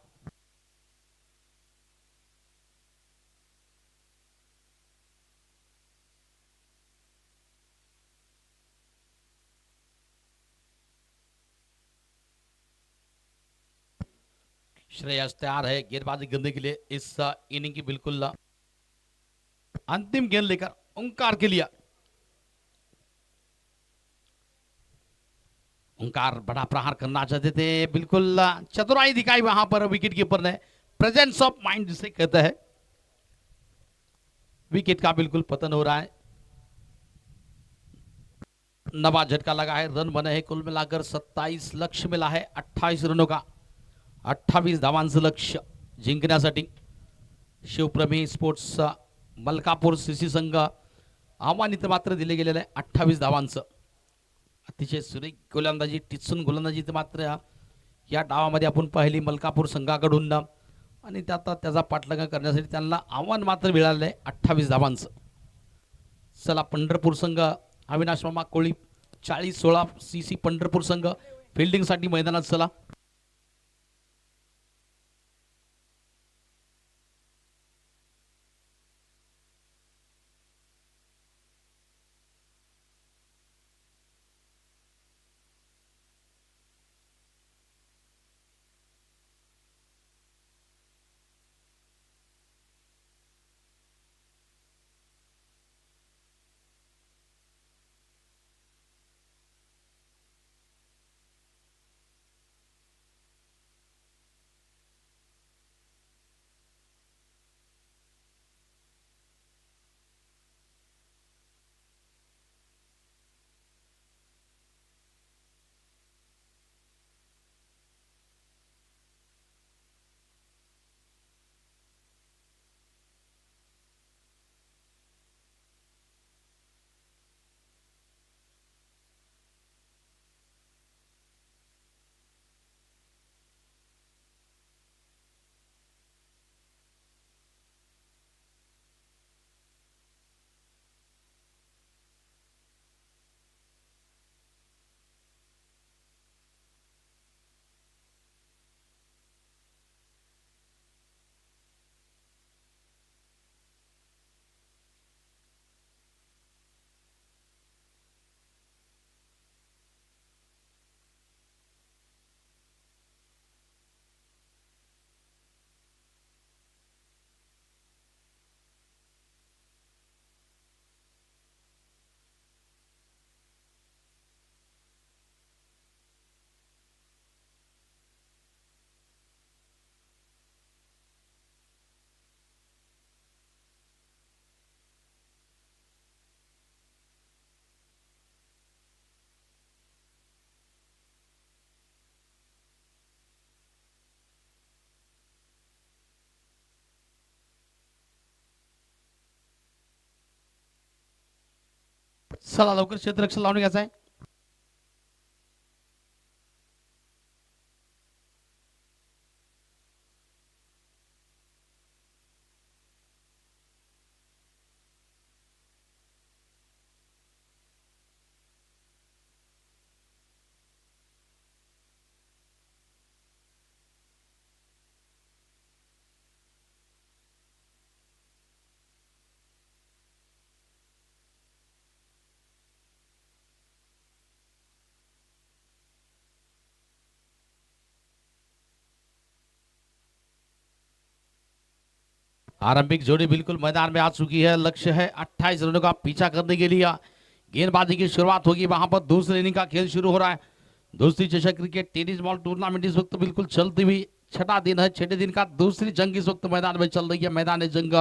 श्रेयस तैयार है गेंदबाजी करने के लिए इस इनिंग की बिल्कुल अंतिम गेंद लेकर ओंकार के लिए। ओंकार बड़ा प्रहार करना चाहते थे, बिल्कुल चतुराई दिखाई वहां पर विकेट कीपर ने, प्रेजेंस ऑफ माइंड जिसे कहते हैं। विकेट का बिल्कुल पतन हो रहा है। नवा झटका लगा है, रन बने हैं कुल मिलाकर 27, लक्ष्य मिला है 28 रनों का। 28 धावांचं लक्ष्य जिंकण्यासाठी शिवप्रेमी स्पोर्ट्स मलकापूर सीसी संघ आव्हानित मात्र दिले गेलेले आहे 28 धावांचं। अतिशय सुरेख गोलंदाजी, टिचून गोलंदाजी मात्र या डावामध्ये आपण पाहिली मलकापूर संघाकडून, आणि त्याचा पाठलाग करण्यासाठी त्यांना आव्हान मात्र मिळाले 28 धावांचं। चला पंढरपूर संघ अविनाश मामा कोळी 40-16 सीसी पंढरपूर संघ फिल्डिंग साठी मैदानात चला। चला लवकर क्षेत्ररक्षण लावून घ्यायचं आहे। आरंभिक जोड़ी बिल्कुल मैदान में आ चुकी है, लक्ष्य है 28 रनों का पीछा करने के लिए। गेंदबाजी की शुरुआत होगी, वहां पर दूसरी इनिंग का खेल शुरू हो रहा है। दूसरी चषक क्रिकेट टेनिस बॉल टूर्नामेंट इस वक्त बिल्कुल चलती हुई, छठा दिन है, छठे दिन का दूसरी जंग इस वक्त मैदान में चल रही है। मैदान जंग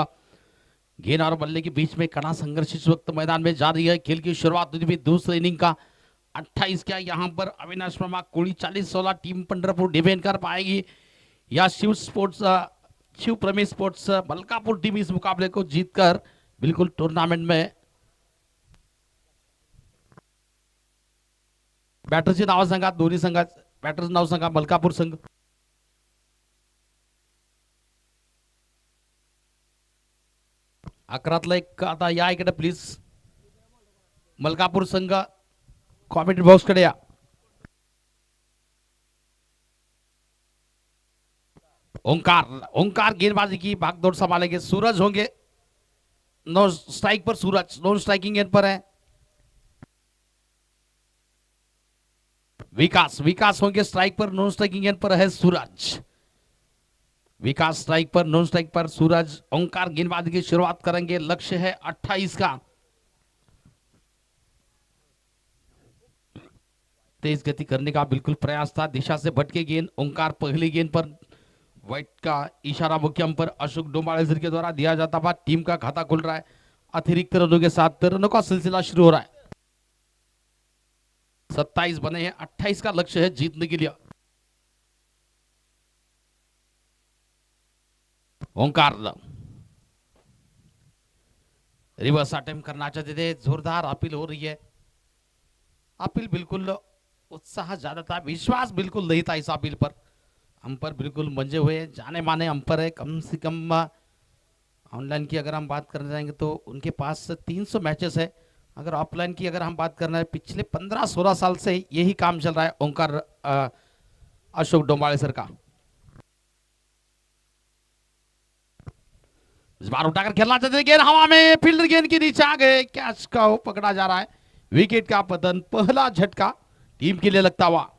गेंद और बल्ले के बीच में कड़ा संघर्ष इस वक्त मैदान में जारी है। खेल की शुरुआत हुई दूसरी इनिंग का 28 का यहाँ पर अविनाश वर्मा कोड़ी 40-16 टीम पंढरपुर डिफेंड कर पाएगी या शिव प्रेमी स्पोर्ट्स मलकापुर टीम इस मुकाबले को जीतकर बिल्कुल टूर्नामेंट में बॅटरची नाव सांगा, दोन्ही संघात बॅटरचं नाव सांगा। मलकापूर संघ अकरातला एक आता या इकडे प्लीज। मलकापूर संघ कॉमेंट्री बॉक्स कडे या। ओंकार गेंदबाजी की भागदौड़ संभालेंगे। सूरज होंगे नो स्ट्राइक पर, सूरज नॉन स्ट्राइकिंग एंड पर है। विकास होंगे स्ट्राइक पर, नॉन स्ट्राइकिंग एंड पर है सूरज। विकास स्ट्राइक पर, नॉन स्ट्राइक पर सूरज। ओंकार गेंदबाजी की शुरुआत करेंगे, लक्ष्य है 28 का। तेज गति करने का बिल्कुल प्रयास था, दिशा से भटके गेंद। ओंकार पहली गेंद पर व्हाइट का इशारा मुख्य अंपर अशोक डोंबाड़े सर के द्वारा दिया जाता था। टीम का खाता खुल रहा है अतिरिक्त रनों के साथ, रनों का सिलसिला शुरू हो रहा है। 27 बने हैं, 28 का लक्ष्य है जीतने के लिए। ओंकार रिवर्स अटेम्प्ट करना चाहते थे, जोरदार अपील हो रही है। अपील बिल्कुल उत्साह ज्यादा था, विश्वास बिल्कुल नहीं था इस अपील पर। अंपर बिल्कुल मंजे हुए, जाने माने अंपर है। कम से कम ऑनलाइन की अगर हम बात करने जाएंगे तो उनके पास 300 मैचेस है। अगर ऑफलाइन की अगर हम बात करना है, पिछले 15-16 साल से यही काम चल रहा है ओंकार अशोक डोंबाड़े सर का। इस बार उठाकर खेलना चाहते गेंद हवा में, फील्डर गेंद के नीचे आ गए, कैच का पकड़ा जा रहा है। विकेट का पतन, पहला झटका टीम के लिए लगता हुआ।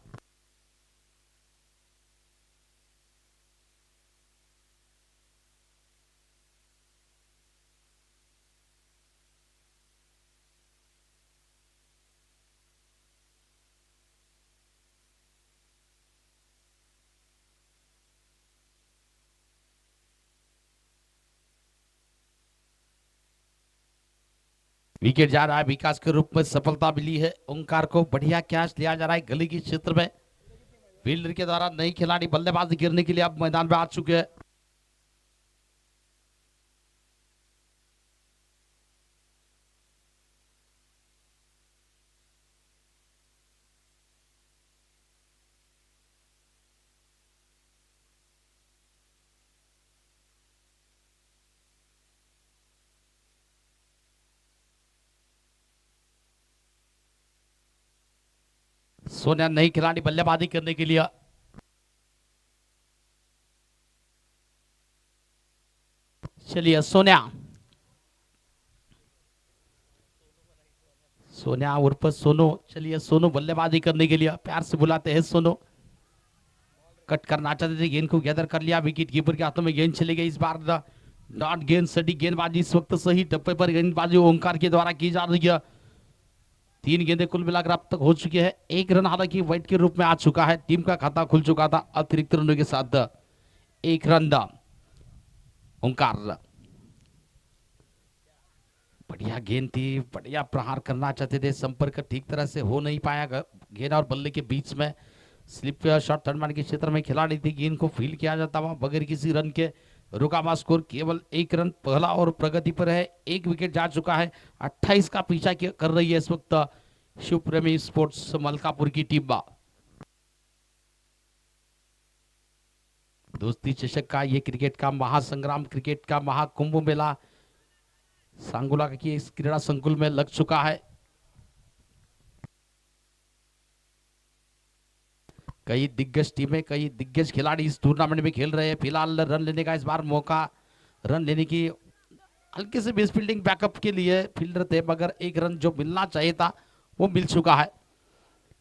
विकेट जा रहा है, विकास के रूप में सफलता मिली है ओंकार को। बढ़िया कैच लिया जा रहा है गली के क्षेत्र में, फील्डर के द्वारा। नई खिलाड़ी बल्लेबाजी गिरने के लिए अब मैदान में आ चुके हैं। सोनिया नई खिलाड़ी बल्लेबाजी करने के लिए। चलिए सोनिया, सोनिया उर्फ सोनू। चलिए सोनू बल्लेबाजी करने के लिए, प्यार से बुलाते हैं सोनू। कट करना चाहते थे, गेंद को गैदर कर लिया, विकेट कीपर के हाथों में गेंद चली गई। इस बार डॉट गेंद, सटीक गेंदबाजी इस वक्त सही टप्पे पर गेंदबाजी ओंकार के द्वारा की जा रही है। 3 गेंदें कुल मिलाकर अब तक हो चुकी है। 1 रन हालांकि वाइट के रूप में आ चुका है, टीम का खाता खुल चुका था अतिरिक्त रनों के साथ। 1 रन ओंकार। बढ़िया गेंद थी, बढ़िया प्रहार करना चाहते थे, संपर्क ठीक तरह से हो नहीं पाया गेंद और बल्ले के बीच में। स्लिप शॉट थर्ड मैन के क्षेत्र में खिलाड़ी थी, गेंद को फील्ड किया जाता हुआ बगैर किसी रन के। रुका हुआ स्कोर केवल 1 रन, पहला और प्रगति पर है। 1 विकेट जा चुका है, 28 का पीछा कर रही है इस वक्त शिव प्रेमी स्पोर्ट्स मलकापुर की टीम। दोस्ती चषक का ये क्रिकेट का महासंग्राम, क्रिकेट का महाकुंभ मेला सांगोला की इस क्रीड़ा संकुल में लग चुका है। कई दिग्गज टीमें, कई दिग्गज खिलाड़ी इस टूर्नामेंट में खेल रहे हैं। फिलहाल रन लेने का इस बार मौका, रन लेने की हल्के से बेस फील्डिंग बैकअप के लिए फील्डर थे, मगर 1 रन जो मिलना चाहिए था वो मिल चुका है।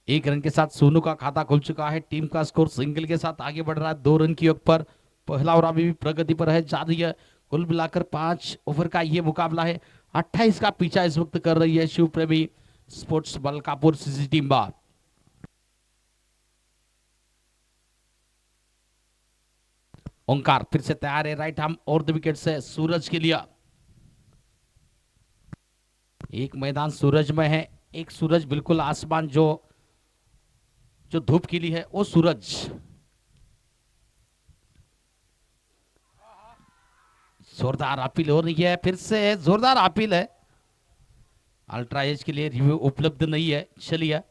1 रन के साथ सोनू का खाता खुल चुका है। टीम का स्कोर सिंगल के साथ आगे बढ़ रहा है 2 रन की योग पर। पहला ओवर अभी भी प्रगति पर है, जारी है। कुल मिलाकर 5 ओवर का ये मुकाबला है। 28 का पीछा इस वक्त कर रही है शिव प्रेमी स्पोर्ट्स मलकापुर सीसी टीम। ओंकार फिर से तैयार है, राइट आर्म और द विकेट से सूरज के लिए। एक मैदान सूरज में है, एक सूरज बिल्कुल आसमान जो जो धूप खिली है वो सूरज। जोरदार अपील हो रही है, फिर से जोरदार अपील है। अल्ट्रा एज के लिए रिव्यू उपलब्ध नहीं है। चलिए,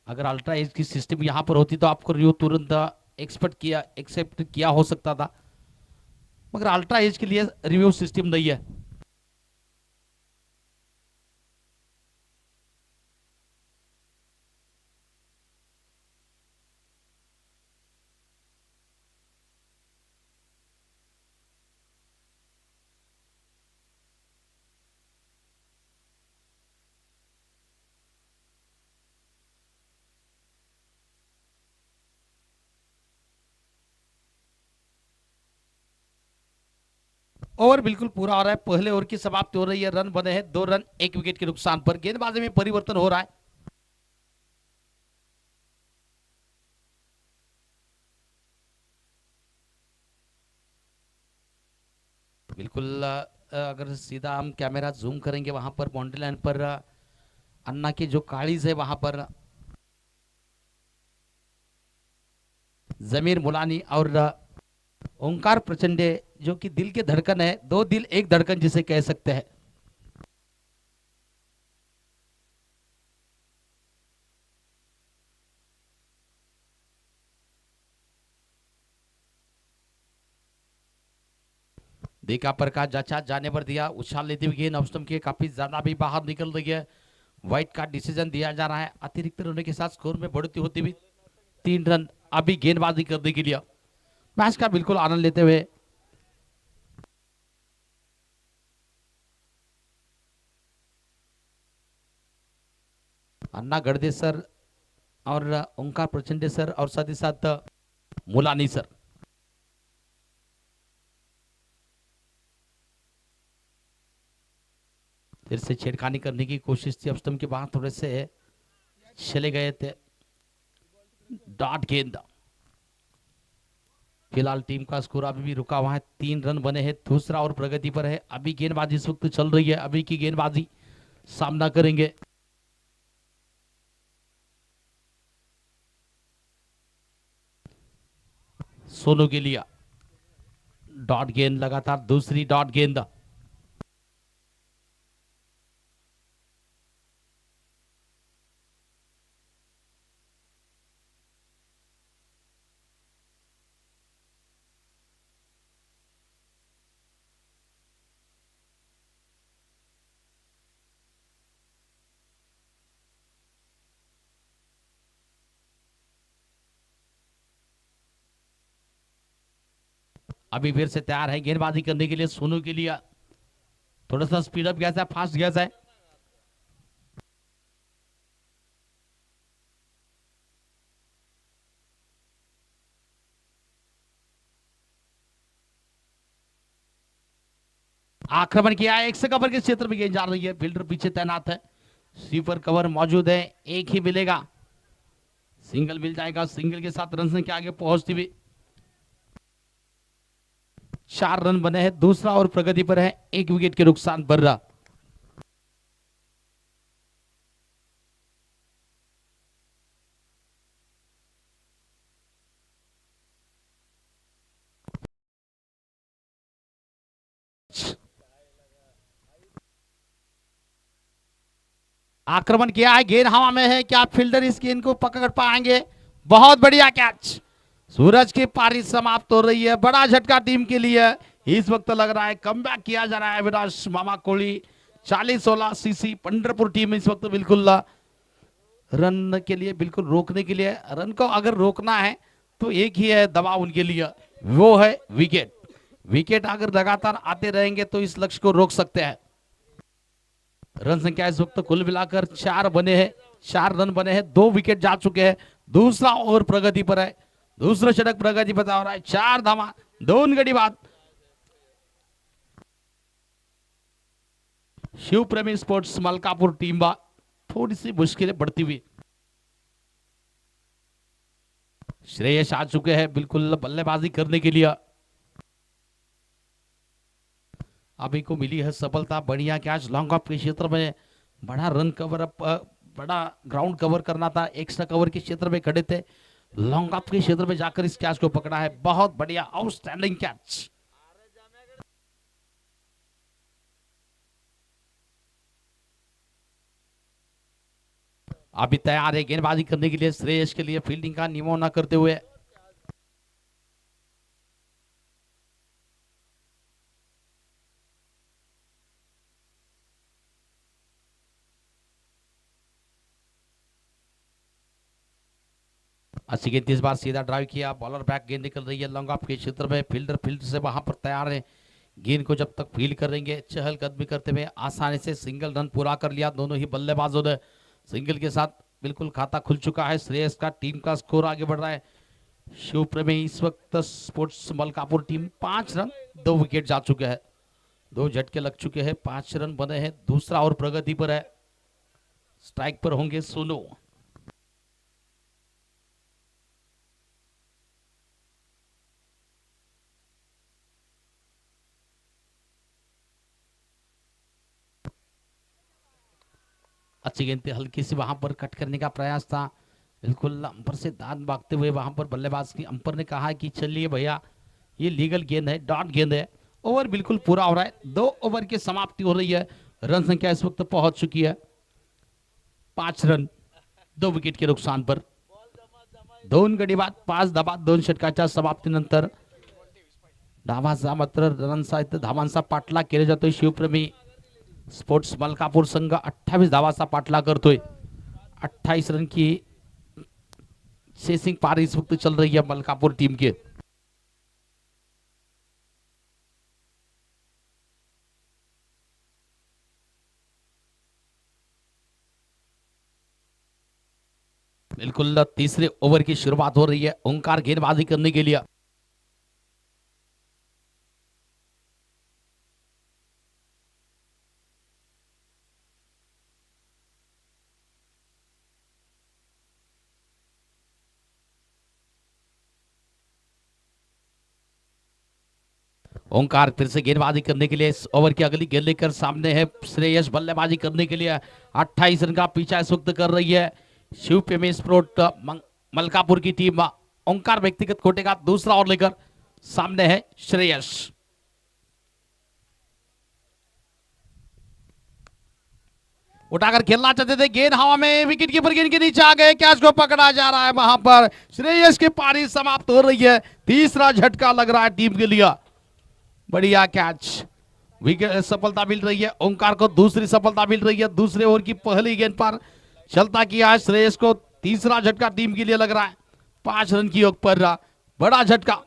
अगर अल्ट्रा एज की सिस्टम यहां पर होती तो आपको रिव्यू तुरंत एक्सेप्ट किया हो सकता था, मगर अल्ट्रा एज के लिए रिव्यू सिस्टम नहीं है। ओवर बिल्कुल पूरा हो रहा है, पहले ओवर की समाप्ति हो रही है, रन बने हैं 2 रन 1 विकेट के नुकसान पर। गेंदबाजी में परिवर्तन हो रहा है। बिल्कुल अगर सीधा हम कैमरा जूम करेंगे वहां पर बाउंड्री लाइन पर अन्ना की जो कालीज है वहां पर जमीर मुलानी और ओंकार प्रचंडे जो कि दिल के धड़कन है, दो दिल एक धड़कन जिसे कह सकते हैं। देखा प्रकाश जाचा जाने पर दिया, उछाल लेती हुई गेंद ऑफ स्टंप के काफी ज्यादा भी बाहर निकल रही है। व्हाइट कार्ड डिसीजन दिया जा रहा है। अतिरिक्त रनों के साथ स्कोर में बढ़ती होती हुई 3 रन अभी गेंदबाजी करने के लिए मैच का बिल्कुल आनंद लेते हुए अन्ना गढ़दे सर और ओंकार प्रचंडे सर और साथ ही साथ मुलानी सर। फिर से छेड़खानी करने की कोशिश थी, अष्टम के बाहर थोड़े से चले गए थे। डॉट गेंद। फिलहाल टीम का स्कोर अभी भी रुका हुआ है, 3 रन बने हैं, दूसरा और प्रगति पर है। अभी गेंदबाजी इस वक्त चल रही है, अभी की गेंदबाजी सामना करेंगे। सोनू के लिए डॉट गेंद, लगातार दूसरी डॉट गेंद। अभी फिर से तैयार है गेंदबाजी करने के लिए सोनू के लिए। थोड़ा सा स्पीड अप गया, फास्ट गया है। आक्रमण किया है, 1 से कवर के क्षेत्र में गेंद जा रही है, फील्डर पीछे तैनात है, स्वीपर कवर मौजूद है, एक ही मिलेगा, सिंगल मिल जाएगा। सिंगल के साथ रन संख्या आगे पहुंचती हुई 4 रन बने हैं, दूसरा और प्रगति पर है, 1 विकेट के नुकसान पर रहा। आक्रमण किया है, गेंद हवा में है, क्या फील्डर इस गेंद को पकड़ पाएंगे? बहुत बढ़िया कैच। सूरज की पारी समाप्त हो रही है, बड़ा झटका टीम के लिए। इस वक्त लग रहा है कमबैक किया जा रहा है विराज मामा कोहली। 40-16 सीसी पंढरपुर टीम इस वक्त बिल्कुल रन के लिए, बिल्कुल रोकने के लिए, रन को अगर रोकना है तो एक ही है दवा उनके लिए, वो है विकेट। विकेट अगर लगातार आते रहेंगे तो इस लक्ष्य को रोक सकते हैं। रन संख्या इस वक्त कुल मिलाकर 4 बने हैं, 4 रन बने हैं, 2 विकेट जा चुके हैं, दूसरा ओवर प्रगति पर है, दूसरा षटक प्रगति पर हो रहा है। 4 धावा 2 गड़ी बाद। शिव प्रेमी स्पोर्ट्स मलकापुर टीम थोड़ी सी मुश्किलें बढ़ती हुई। श्रेयस आ चुके हैं बिल्कुल बल्लेबाजी करने के लिए। अभी को मिली है सफलता, बढ़िया कैच, लॉन्ग ऑफ के क्षेत्र में बड़ा रन कवर अप, बड़ा ग्राउंड कवर करना था, एक्स्ट्रा कवर के क्षेत्र में खड़े थे, लॉन्ग ऑफ के क्षेत्र में जाकर इस कैच को पकड़ा है, बहुत बढ़िया आउटस्टैंडिंग कैच। अभी तैयार है गेंदबाजी करने के लिए श्रेयस के लिए, फील्डिंग का निमोना करते हुए। अच्छी गेंद इस बार सीधा ड्राइव किया, बॉलर बैक गेंद निकल रही है लॉन्ग ऑफ के क्षेत्र में, फील्डर फील्ड से वहां पर तैयार है, गेंद को जब तक फील्ड करेंगे चहलकदमी करते हुए आसानी से सिंगल रन पूरा कर लिया दोनों ही बल्लेबाजों ने। सिंगल के साथ बिल्कुल खाता खुल चुका है श्रेयस का, टीम का स्कोर आगे बढ़ रहा है। शिव प्रेमी इस वक्त sports Malkapur team 5 run 2 wicket जा चुके हैं। दो झटके लग चुके हैं, 5 रन बने हैं, दूसरा और प्रगति पर है। स्ट्राइक पर होंगे सोनू। अच्छी गेंद थी, हल्की सी वहां पर कट करने का प्रयास था, बिल्कुल अंपर से दांत भागते हुए वहां पर बल्लेबाज की अंपर ने कहा कि चलिए भैया ये लीगल गेंद है, डॉट गेंद है। ओवर बिल्कुल पूरा हो रहा है, 2 ओवर की समाप्ति हो रही है। रन संख्या इस वक्त पहुंच चुकी है 5 रन 2 विकेट के नुकसान पर। 2 गडी बाद 5 धाबा 2 षटकाच्या समाप्तीनंतर डावाचा मात्र रनांचा इथं धावांचा पाठलाग केला जातोय। शिवप्रेमी स्पोर्ट्स मलकापूर संघ 28 धावाचा पाठलाग करतोय। 28 रन की चेसिंग पारी इस वक्त चल रही है मलकापुर टीम के। बिल्कुल तीसरे ओवर की शुरुआत हो रही है ओंकार गेंदबाजी करने के लिए। ओंकार फिर से गेंदबाजी करने के लिए इस ओवर की अगली गेंद लेकर सामने है श्रेयस बल्लेबाजी करने के लिए। 28 रन का पीछा इस वक्त कर रही है शिव प्रेमी स्पोर्ट मलकापुर की टीम। ओंकार व्यक्तिगत कोटे का दूसरा ओवर लेकर सामने है श्रेयस। उठाकर खेलना चाहते थे, गेंद हवा में, विकेट कीपर गेंद के नीचे आ गए, कैच को पकड़ा जा रहा है। वहां पर श्रेयस की पारी समाप्त हो रही है। तीसरा झटका लग रहा है टीम के लिए। बढ़िया कैच, विकेट सफलता मिल रही है ओंकार को, दूसरी सफलता मिल रही है। दूसरे ओवर की पहली गेंद पर चलता किया है श्रेयस को, तीसरा झटका टीम के लिए लग रहा है। 5 रन की योग पर बड़ा झटका।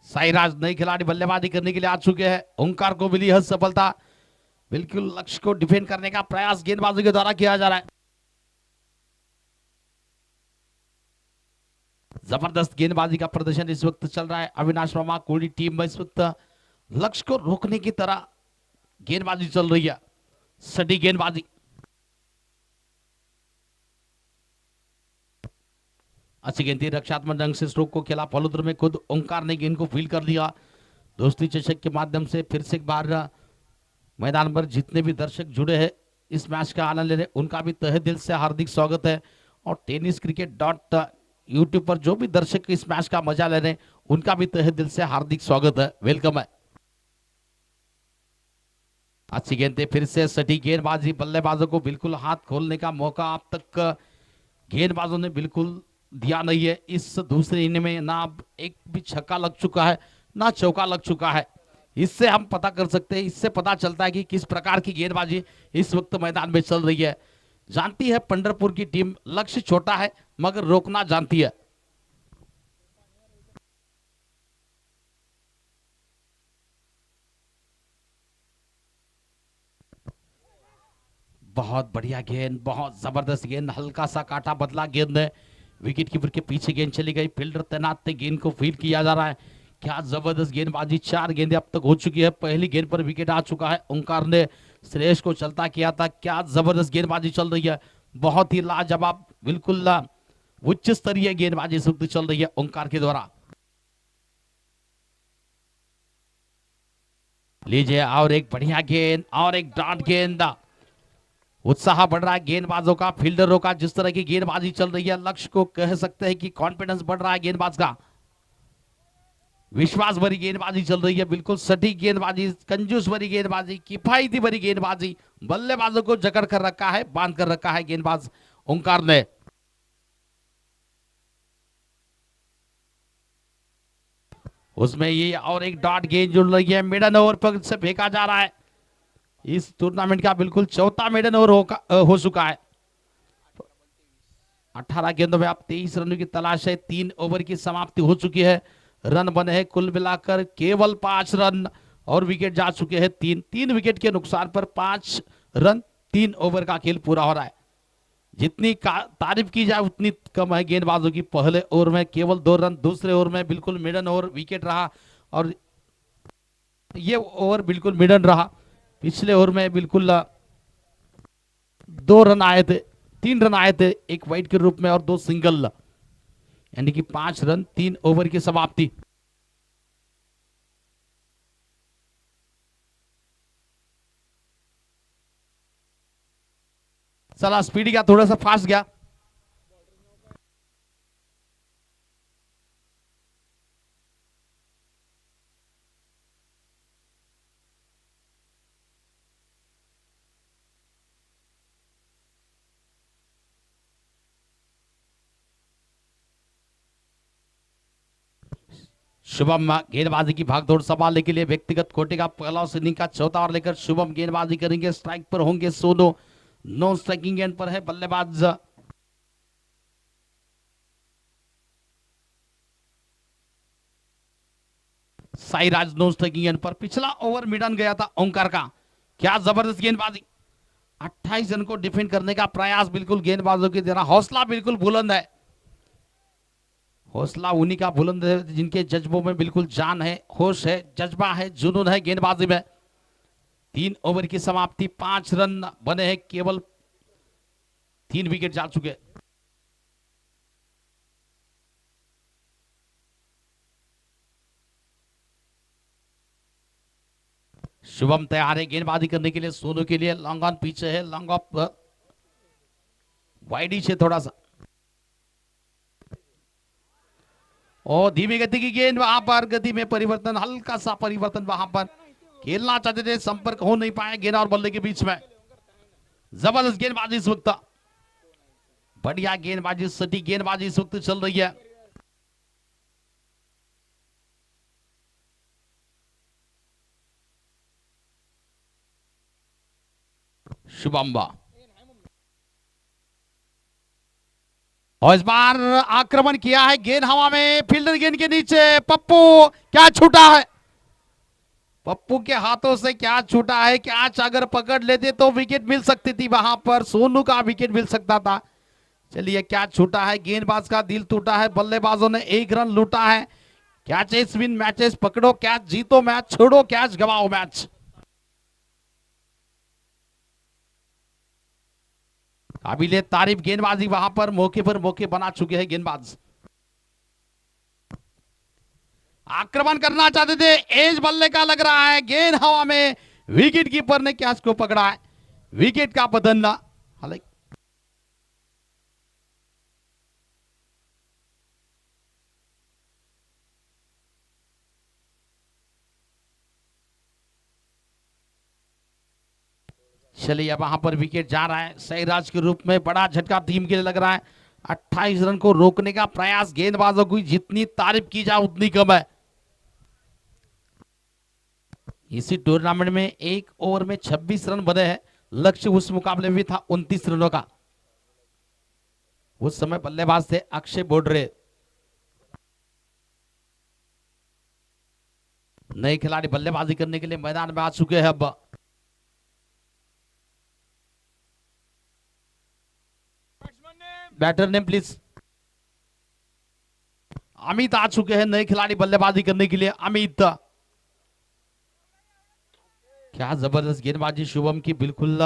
साईराज नई खिलाड़ी बल्लेबाजी करने के लिए आ चुके हैं। ओंकार को मिली है सफलता, बिल्कुल लक्ष्य को डिफेंड करने का प्रयास गेंदबाजों के द्वारा किया जा रहा है। जबरदस्त गेंदबाजी का प्रदर्शन इस वक्त चल रहा है अविनाश वर्मा कोहली टीम में। इस वक्त लक्ष्य को रोकने की तरह गेंदबाजी चल रही है, सटी गेंदबाजी। अच्छी गेंद थी, रक्षात्मक ढंग से स्ट्रोक को खेला, फॉलोथ्र में खुद ओंकार ने गेंद को फील कर लिया। दोस्ती चषक के माध्यम से फिर से एक बार मैदान पर जितने भी दर्शक जुड़े हैं इस मैच का आनंद ले रहे, उनका भी तहे दिल से हार्दिक स्वागत है। और टेनिस क्रिकेट डॉट यूट्यूब पर जो भी दर्शक इस मैच का मजा ले रहे हैं उनका भी तहे दिल से हार्दिक स्वागत है, वेलकम है। अच्छी गेंद थी, फिर से सटी गेंदबाजी, बल्लेबाजों को बिल्कुल हाथ खोलने का मौका अब तक गेंदबाजों ने बिल्कुल दिया नहीं है। इस दूसरे इनिंग में ना एक भी छक्का लग चुका है ना चौका लग चुका है। इससे हम पता कर सकते हैं, इससे पता चलता है कि किस प्रकार की गेंदबाजी इस वक्त मैदान में चल रही है। जानती है पंढरपुर की टीम लक्ष्य छोटा है मगर रोकना जानती है। बहुत बढ़िया गेंद, बहुत जबरदस्त गेंद, हल्का सा काटा बदला गेंद है, विकेट कीपर के पीछे गेंद चली गई, फील्डर तैनात थे, गेंद को फील्ड किया जा रहा है। क्या जबरदस्त गेंदबाजी, 4 गेंदें अब तक हो चुकी है। पहली गेंद पर विकेट आ चुका है, ओंकार ने श्रेयस को चलता किया था। क्या जबरदस्त गेंदबाजी चल रही है, बहुत ही लाजवाब, बिल्कुल उच्च स्तरीय गेंदबाजी इस वक्त चल रही है ओंकार के द्वारा। लीजिए और एक बढ़िया गेंद और एक डॉट गेंद। उत्साह बढ़ रहा है गेंदबाजों का, फील्डरों का, जिस तरह की गेंदबाजी चल रही है लक्ष्य को कह सकते हैं कि कॉन्फिडेंस बढ़ रहा है गेंदबाज का। विश्वास भरी गेंदबाजी चल रही है, बिल्कुल सटीक गेंदबाजी, कंजूस भरी गेंदबाजी, किफायती भरी गेंदबाजी, बल्लेबाजों को जकड़ कर रखा है, बांध कर रखा है गेंदबाज ओंकार ने। उसमें ये और एक डॉट गेंद जुड़ रही है, मिडन ओवर पर से फेंका जा रहा है। इस टूर्नामेंट का बिल्कुल चौथा मिडन ओवर हो चुका है। 18 गेंदों में आप 23 रनों की तलाश है। 3 ओवर की समाप्ति हो चुकी है। रन बने हैं कुल मिलाकर केवल 5 रन और विकेट जा चुके हैं 3 विकेट के नुकसान पर 5 रन 3 ओवर का खेल पूरा हो रहा है। जितनी तारीफ की जाए उतनी कम है गेंदबाजों की। पहले ओवर में केवल 2 रन, दूसरे ओवर में बिल्कुल मिडन ओवर विकेट रहा और ये ओवर बिल्कुल मिडन रहा। पिछले ओवर में बिल्कुल 2 रन आए थे, 3 रन आए थे, एक वाइड के रूप में और 2 सिंगल, यानी कि 5 रन 3 ओवर की समाप्ति। चला स्पीड गया, थोड़ा सा फास्ट गया। शुभम गेंदबाजी की भागदौड़ संभालने के लिए व्यक्तिगत कोटे का पहला इनिंग का चौथा ओवर लेकर शुभम गेंदबाजी करेंगे। स्ट्राइक पर होंगे सोनो, नो स्ट्राइकिंग एंड पर है बल्लेबाज साईराज, नो स्ट्राइकिंग एंड पर। पिछला ओवर मिडन गया था ओंकार का। क्या जबरदस्त गेंदबाजी, 28 रन को डिफेंड करने का प्रयास बिल्कुल गेंदबाजों की तरह। हौसला बिल्कुल बुलंद है, हौसला उन्हीं का बुलंद है जिनके जज्बों में बिल्कुल जान है, होश है, जज्बा है, जुनून है गेंदबाजी में। 3 ओवर की समाप्ति, 5 रन बने हैं, केवल 3 विकेट जा चुके। शुभम तैयार है गेंदबाजी करने के लिए। सोनू के लिए लॉन्ग ऑन पीछे है, लॉन्ग ऑफ वाइडी से थोड़ा सा और धीमी गति की गेंद, वहां पर गति में परिवर्तन, हल्का सा परिवर्तन वहां पर। खेलना चाहते थे, संपर्क हो नहीं पाया गेंद और बल्ले के बीच में। जबरदस्त गेंदबाजी इस वक्त, बढ़िया गेंदबाजी, सटीक गेंदबाजी इस वक्त चल रही है। शुभम और इस बार आक्रमण किया है, गेंद हवा में, फील्डर गेंद के नीचे, पप्पू क्या छूटा है, पप्पू के हाथों से क्या छूटा है। कैच अगर पकड़ लेते तो विकेट मिल सकती थी, वहां पर सोनू का विकेट मिल सकता था। चलिए क्या छूटा है, गेंदबाज का दिल टूटा है, बल्लेबाजों ने 1 रन लूटा है। कैचेस विन मैचेस, पकड़ो कैच जीतो मैच, छोड़ो कैच गवाओ मैच। काबिले तारीफ गेंदबाजी वहां पर मौके बना चुके हैं गेंदबाज। आक्रमण करना चाहते थे, एज बल्ले का लग रहा है, गेंद हवा में, विकेट कीपर ने कैच को पकड़ा है, विकेट का बदलना। हालांकि चलिए अब वहां पर विकेट जा रहा है सईराज के रूप में, बड़ा झटका टीम के लिए लग रहा है। 28 रन को रोकने का प्रयास गेंदबाजों की जितनी तारीफ की जाए उतनी कम है। इसी टूर्नामेंट में 1 ओवर में 26 रन बने हैं, लक्ष्य उस मुकाबले में भी था 29 रनों का। उस समय बल्लेबाज थे अक्षय बोडरे। नए खिलाड़ी बल्लेबाजी करने के लिए मैदान में आ चुके हैं। अब बैटर नेम प्लीज। अमित आ चुके हैं नए खिलाड़ी बल्लेबाजी करने के लिए। अमित, क्या जबरदस्त गेंदबाजी शुभम की, बिल्कुल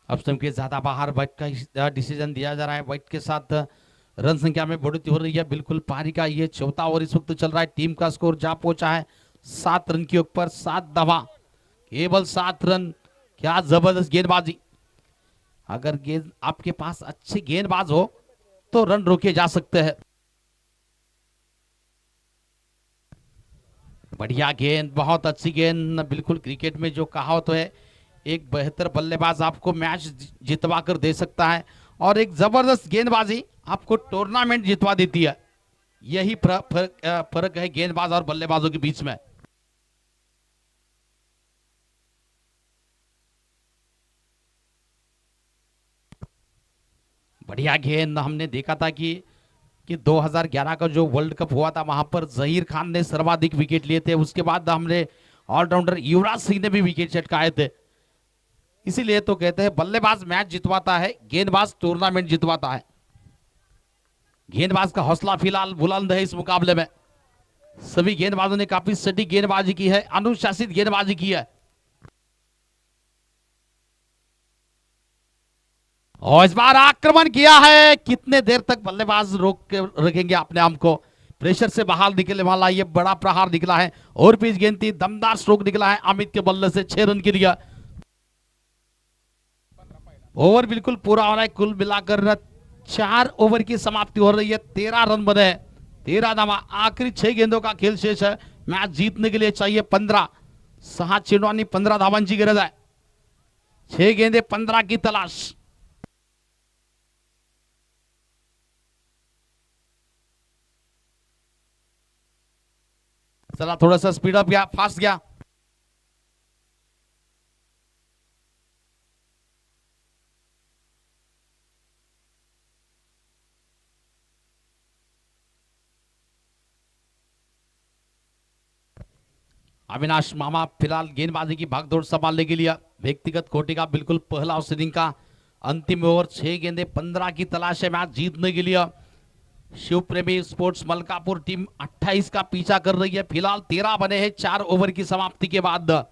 अब स्टंप के ज्यादा बाहर, वाइट का डिसीजन दिया जा रहा है। वाइट के साथ रन संख्या में बढ़ोतरी हो रही है। बिल्कुल पारी का ये चौथा ओवर इस वक्त चल रहा है। टीम का स्कोर जा पहुंचा है 7 रन के ऊपर, 7 दफा, केवल 7 रन। क्या जबरदस्त गेंदबाजी, अगर गेंद आपके पास अच्छे गेंदबाज हो तो रन रोके जा सकते हैं। बढ़िया गेंद, बहुत अच्छी गेंद। बिल्कुल क्रिकेट में जो कहावत है, एक बेहतर बल्लेबाज आपको मैच जितवा कर दे सकता है और एक जबरदस्त गेंदबाजी आपको टूर्नामेंट जितवा देती है। यही फर्क है गेंदबाज और बल्लेबाजों के बीच में। बढ़िया गेंद। हमने देखा था कि 2011 का जो वर्ल्ड कप हुआ था वहां पर जहीर खान ने सर्वाधिक विकेट लिए थे। उसके बाद हमने ऑलराउंडर युवराज सिंह ने भी विकेट चटकाए थे। इसीलिए तो कहते हैं बल्लेबाज मैच जितवाता है, गेंदबाज टूर्नामेंट जितवाता है। गेंदबाज का हौसला फिलहाल बुलंद है इस मुकाबले में। सभी गेंदबाजों ने काफी सटीक गेंदबाजी की है, अनुशासित गेंदबाजी की है। और इस बार आक्रमण किया है। कितने देर तक बल्लेबाज रोक के रखेंगे अपने आप को। प्रेशर से बाहर निकलने वाला ये बड़ा प्रहार निकला है और पिच गेंद थी, दमदार स्ट्रोक निकला है अमित के बल्ले से। 6 रन के लिए ओवर बिल्कुल पूरा हो रहा है। कुल मिलाकर 4 ओवर की समाप्ति हो रही है। 13 रन बने, 13 धावा। आखिरी 6 गेंदों का खेल शेष है। मैच जीतने के लिए चाहिए 15। 6 चेंडू 15 धावांची गरज आहे। 6 गेंदे 15 की तलाश। चला थोड़ा सा स्पीड अप गया, फास्ट गया। अविनाश मामा फिलहाल गेंदबाजी की भागदौड़ संभालने के लिए व्यक्तिगत कोटि का बिल्कुल पहला ओपनिंग का अंतिम ओवर। 6 गेंदे 15 की तलाश है मैच जीतने के लिए। शिव प्रेमी स्पोर्ट्स मलकापुर टीम 28 का पीछा कर रही है। फिलहाल 13 बने हैं 4 ओवर की समाप्ति के बाद।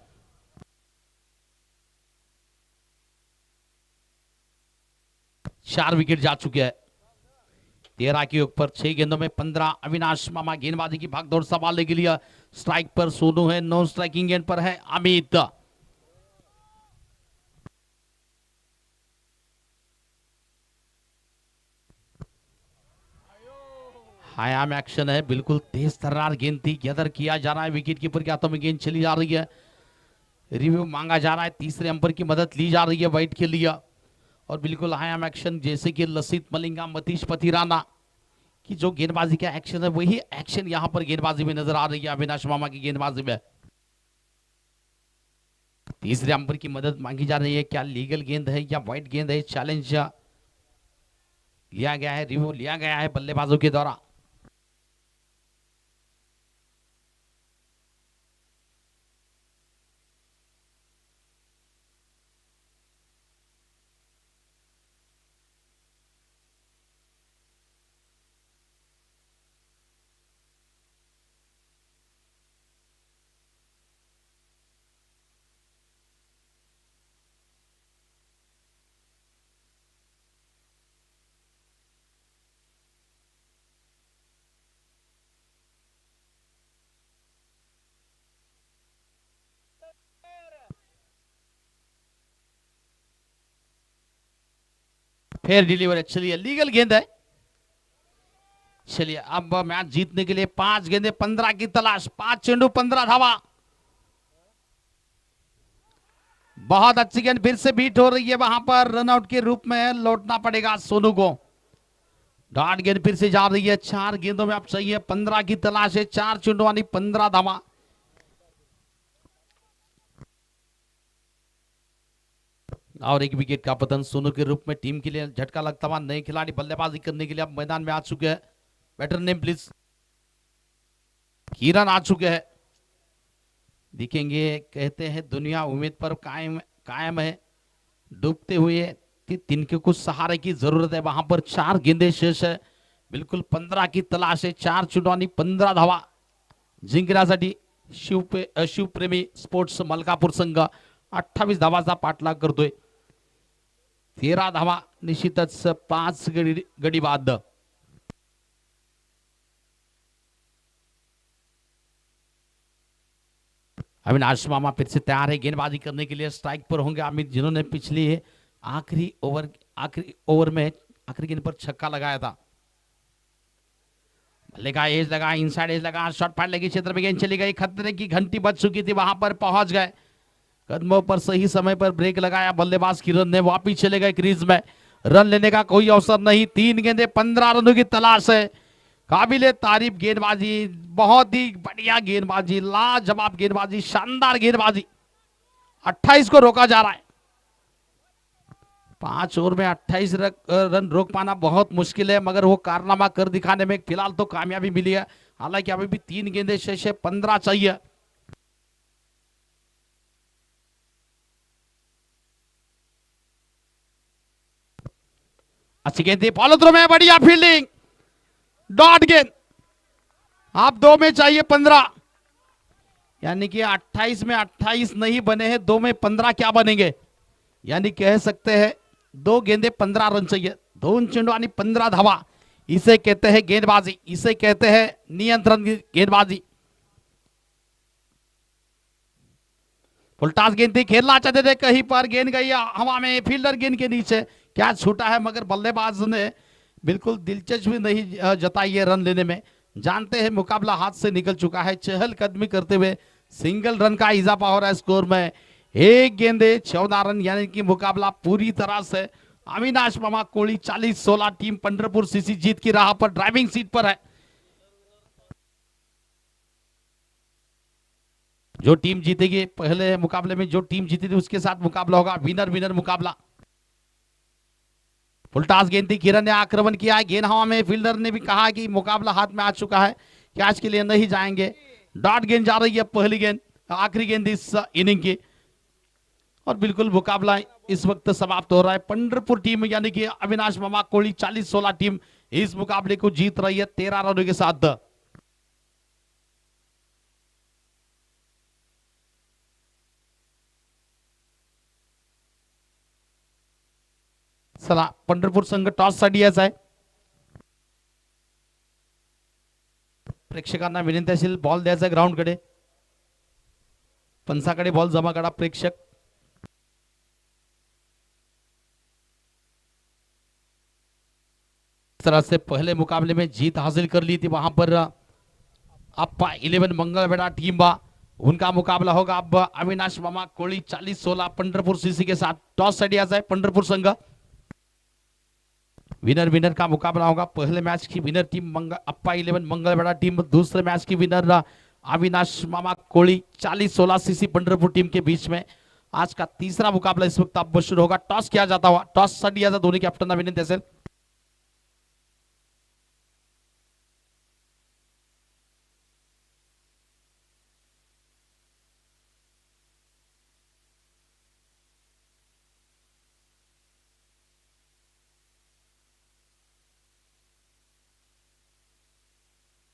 चार विकेट जा चुके हैं। 13 के ऊपर 6 गेंदों में 15। अविनाश मामा गेंदबाजी की भागदौड़ संभालने के लिए। स्ट्राइक पर सोनू है, नॉन स्ट्राइकिंग गेंद पर है अमित। हायाम एक्शन है, बिल्कुल तेज तर्रार गेंद थी। गैदर किया जा रहा है विकेट कीपर के हाथों में गेंद चली जा रही है। रिव्यू मांगा जा रहा है, तीसरे अंपर की मदद ली जा रही है वाइट के लिए। और बिल्कुल हायाम एक्शन जैसे कि लसित मलिंगा, मतीश पथिराना की जो गेंदबाजी का एक्शन है वही एक्शन यहां पर गेंदबाजी में नजर आ रही है अविनाश मामा की गेंदबाजी में। तीसरे अंपर की मदद मांगी जा रही है। क्या लीगल गेंद है या वाइट गेंद है? चैलेंज लिया गया है, रिव्यू लिया गया है बल्लेबाजों के द्वारा। फेयर डिलीवर, चलिए लीगल गेंद है। चलिए अब मैच जीतने के लिए 5 गेंदे 15 की तलाश। 5 चेंडू 15 धावा। बहुत अच्छी गेंद फिर से बीट हो रही है। वहां पर रनआउट के रूप में लौटना पड़ेगा सोनू को। डॉट गेंद फिर से जा रही है। 4 गेंदों में अब चाहिए 15 की तलाश है। 4 चेंडू 15 धावा। और एक विकेट का पतन सोनू के रूप में टीम के लिए झटका लगता हुआ। नए खिलाड़ी बल्लेबाजी करने के लिए अब मैदान में आ चुके हैं। Batter name please. किरण आ चुके हैं। दिखेंगे, कहते हैं दुनिया उम्मीद पर कायम कायम है। डूबते हुए तिनके कुछ सहारे की जरूरत है। वहां पर 4 गेंदे शेष है। बिल्कुल 15 की तलाश है। 4 चेंडू 15 धावा जिंकण्यासाठी शिवप्रेमी स्पोर्ट्स मलकापूर संघ 28 धावाचा पाठलाग करतोय। 13 धावा निश्चितच 5 गडी बाद। अविनाश मामा फिर से तैयार है गेंदबाजी करने के लिए। स्ट्राइक पर होंगे अमित, जिन्होंने पिछली आखिरी ओवर में आखिरी गेंद पर छक्का लगाया था। बल्ले का एज लगा, इनसाइड एज लगा, शॉट फाइट लगी, क्षेत्र में गेंद चली गई, खतरे की घंटी बज चुकी थी, वहां पर पहुंच गए, कदमों पर सही समय पर ब्रेक लगाया बल्लेबाज किरण ने, वापिस चले गए क्रीज में, रन लेने का कोई अवसर नहीं। 3 गेंदें 15 रनों की तलाश है। काबिले तारीफ गेंदबाजी, बहुत ही बढ़िया गेंदबाजी, लाजवाब गेंदबाजी, शानदार गेंदबाजी। 28 को रोका जा रहा है। 5 ओवर में 28 रन रोक पाना बहुत मुश्किल है, मगर वो कारनामा कर दिखाने में फिलहाल तो कामयाबी मिली है। हालांकि अभी भी 3 गेंदें शेष है, 15 चाहिए। अच्छी गेंद, फॉलो थ्रो में बढ़िया फील्डिंग, डॉट गेंद। आप 2 में चाहिए 15, यानी कि 28 में 28 नहीं बने हैं, 2 में 15 क्या बनेंगे, यानी कह सकते हैं 2 गेंदे 15 रन चाहिए, 2 चेंडू आणि 15 धावा। इसे कहते हैं गेंदबाजी, इसे कहते हैं नियंत्रण गेंदबाजी। फुलटास गेंद थी, खेलना चाहते थे, कहीं पर गेंद गई हवा में, फील्डर गेंद के नीचे, क्या छूटा है, मगर बल्लेबाज ने बिल्कुल दिलचस्पी नहीं जताई है रन लेने में। जानते हैं मुकाबला हाथ से निकल चुका है, चहलकदमी करते हुए सिंगल रन का इजाफा हो रहा है स्कोर में। 1 गेंदे 14 रन, यानी कि मुकाबला पूरी तरह से अविनाश मामा कोहली 40-16, टीम पंढरपुर सीसी जीत की राह पर, ड्राइविंग सीट पर है। जो टीम जीतेगी, पहले मुकाबले में जो टीम जीती थी उसके साथ मुकाबला होगा, विनर विनर मुकाबला। फुलटास गेंद थी, किरण ने आक्रमण किया है, गेंद हवा में, फील्डर ने भी कहा कि मुकाबला हाथ में आ चुका है, कैच के लिए नहीं जाएंगे। डॉट गेंद जा रही है, पहली गेंद, आखिरी गेंद इस इनिंग की, और बिल्कुल मुकाबला इस वक्त समाप्त हो रहा है। पंढरपुर टीम यानी कि अविनाश मामा कोहली 40-16 टीम इस मुकाबले को जीत रही है 13 रनों के साथ। चला, पंढरपूर संघ टॉस साठी यायचा आहे। प्रेक्षकांना विनंती असेल बॉल द्यायचा ग्राउंड कडे, पंचाकडे बॉल जमा करा प्रेक्षक। इस तरह से पहले मुकाबले में जीत हासिल कर ली थी, वहां पर अप्पा 11 मंगलवेढ़ा टीम बा, उनका मुकाबला होगा अब अविनाश मामा कोहली 40-16 पंढरपुर सीसी के साथ। टॉस साठी यायचा आहे पंढरपुर संघ, विनर विनर का मुकाबला होगा। पहले मैच की विनर टीम अप्पा 11 मंगलवेढ़ा टीम, दूसरे मैच की winner Avinash Mama Kohli 40-16 CC Pandharpur team के बीच में आज का तीसरा मुकाबला इस वक्त अब शुरू होगा। टॉस किया जाता हुआ, टॉस साठी याचा दोन्ही कॅप्टनना विनंती असेल।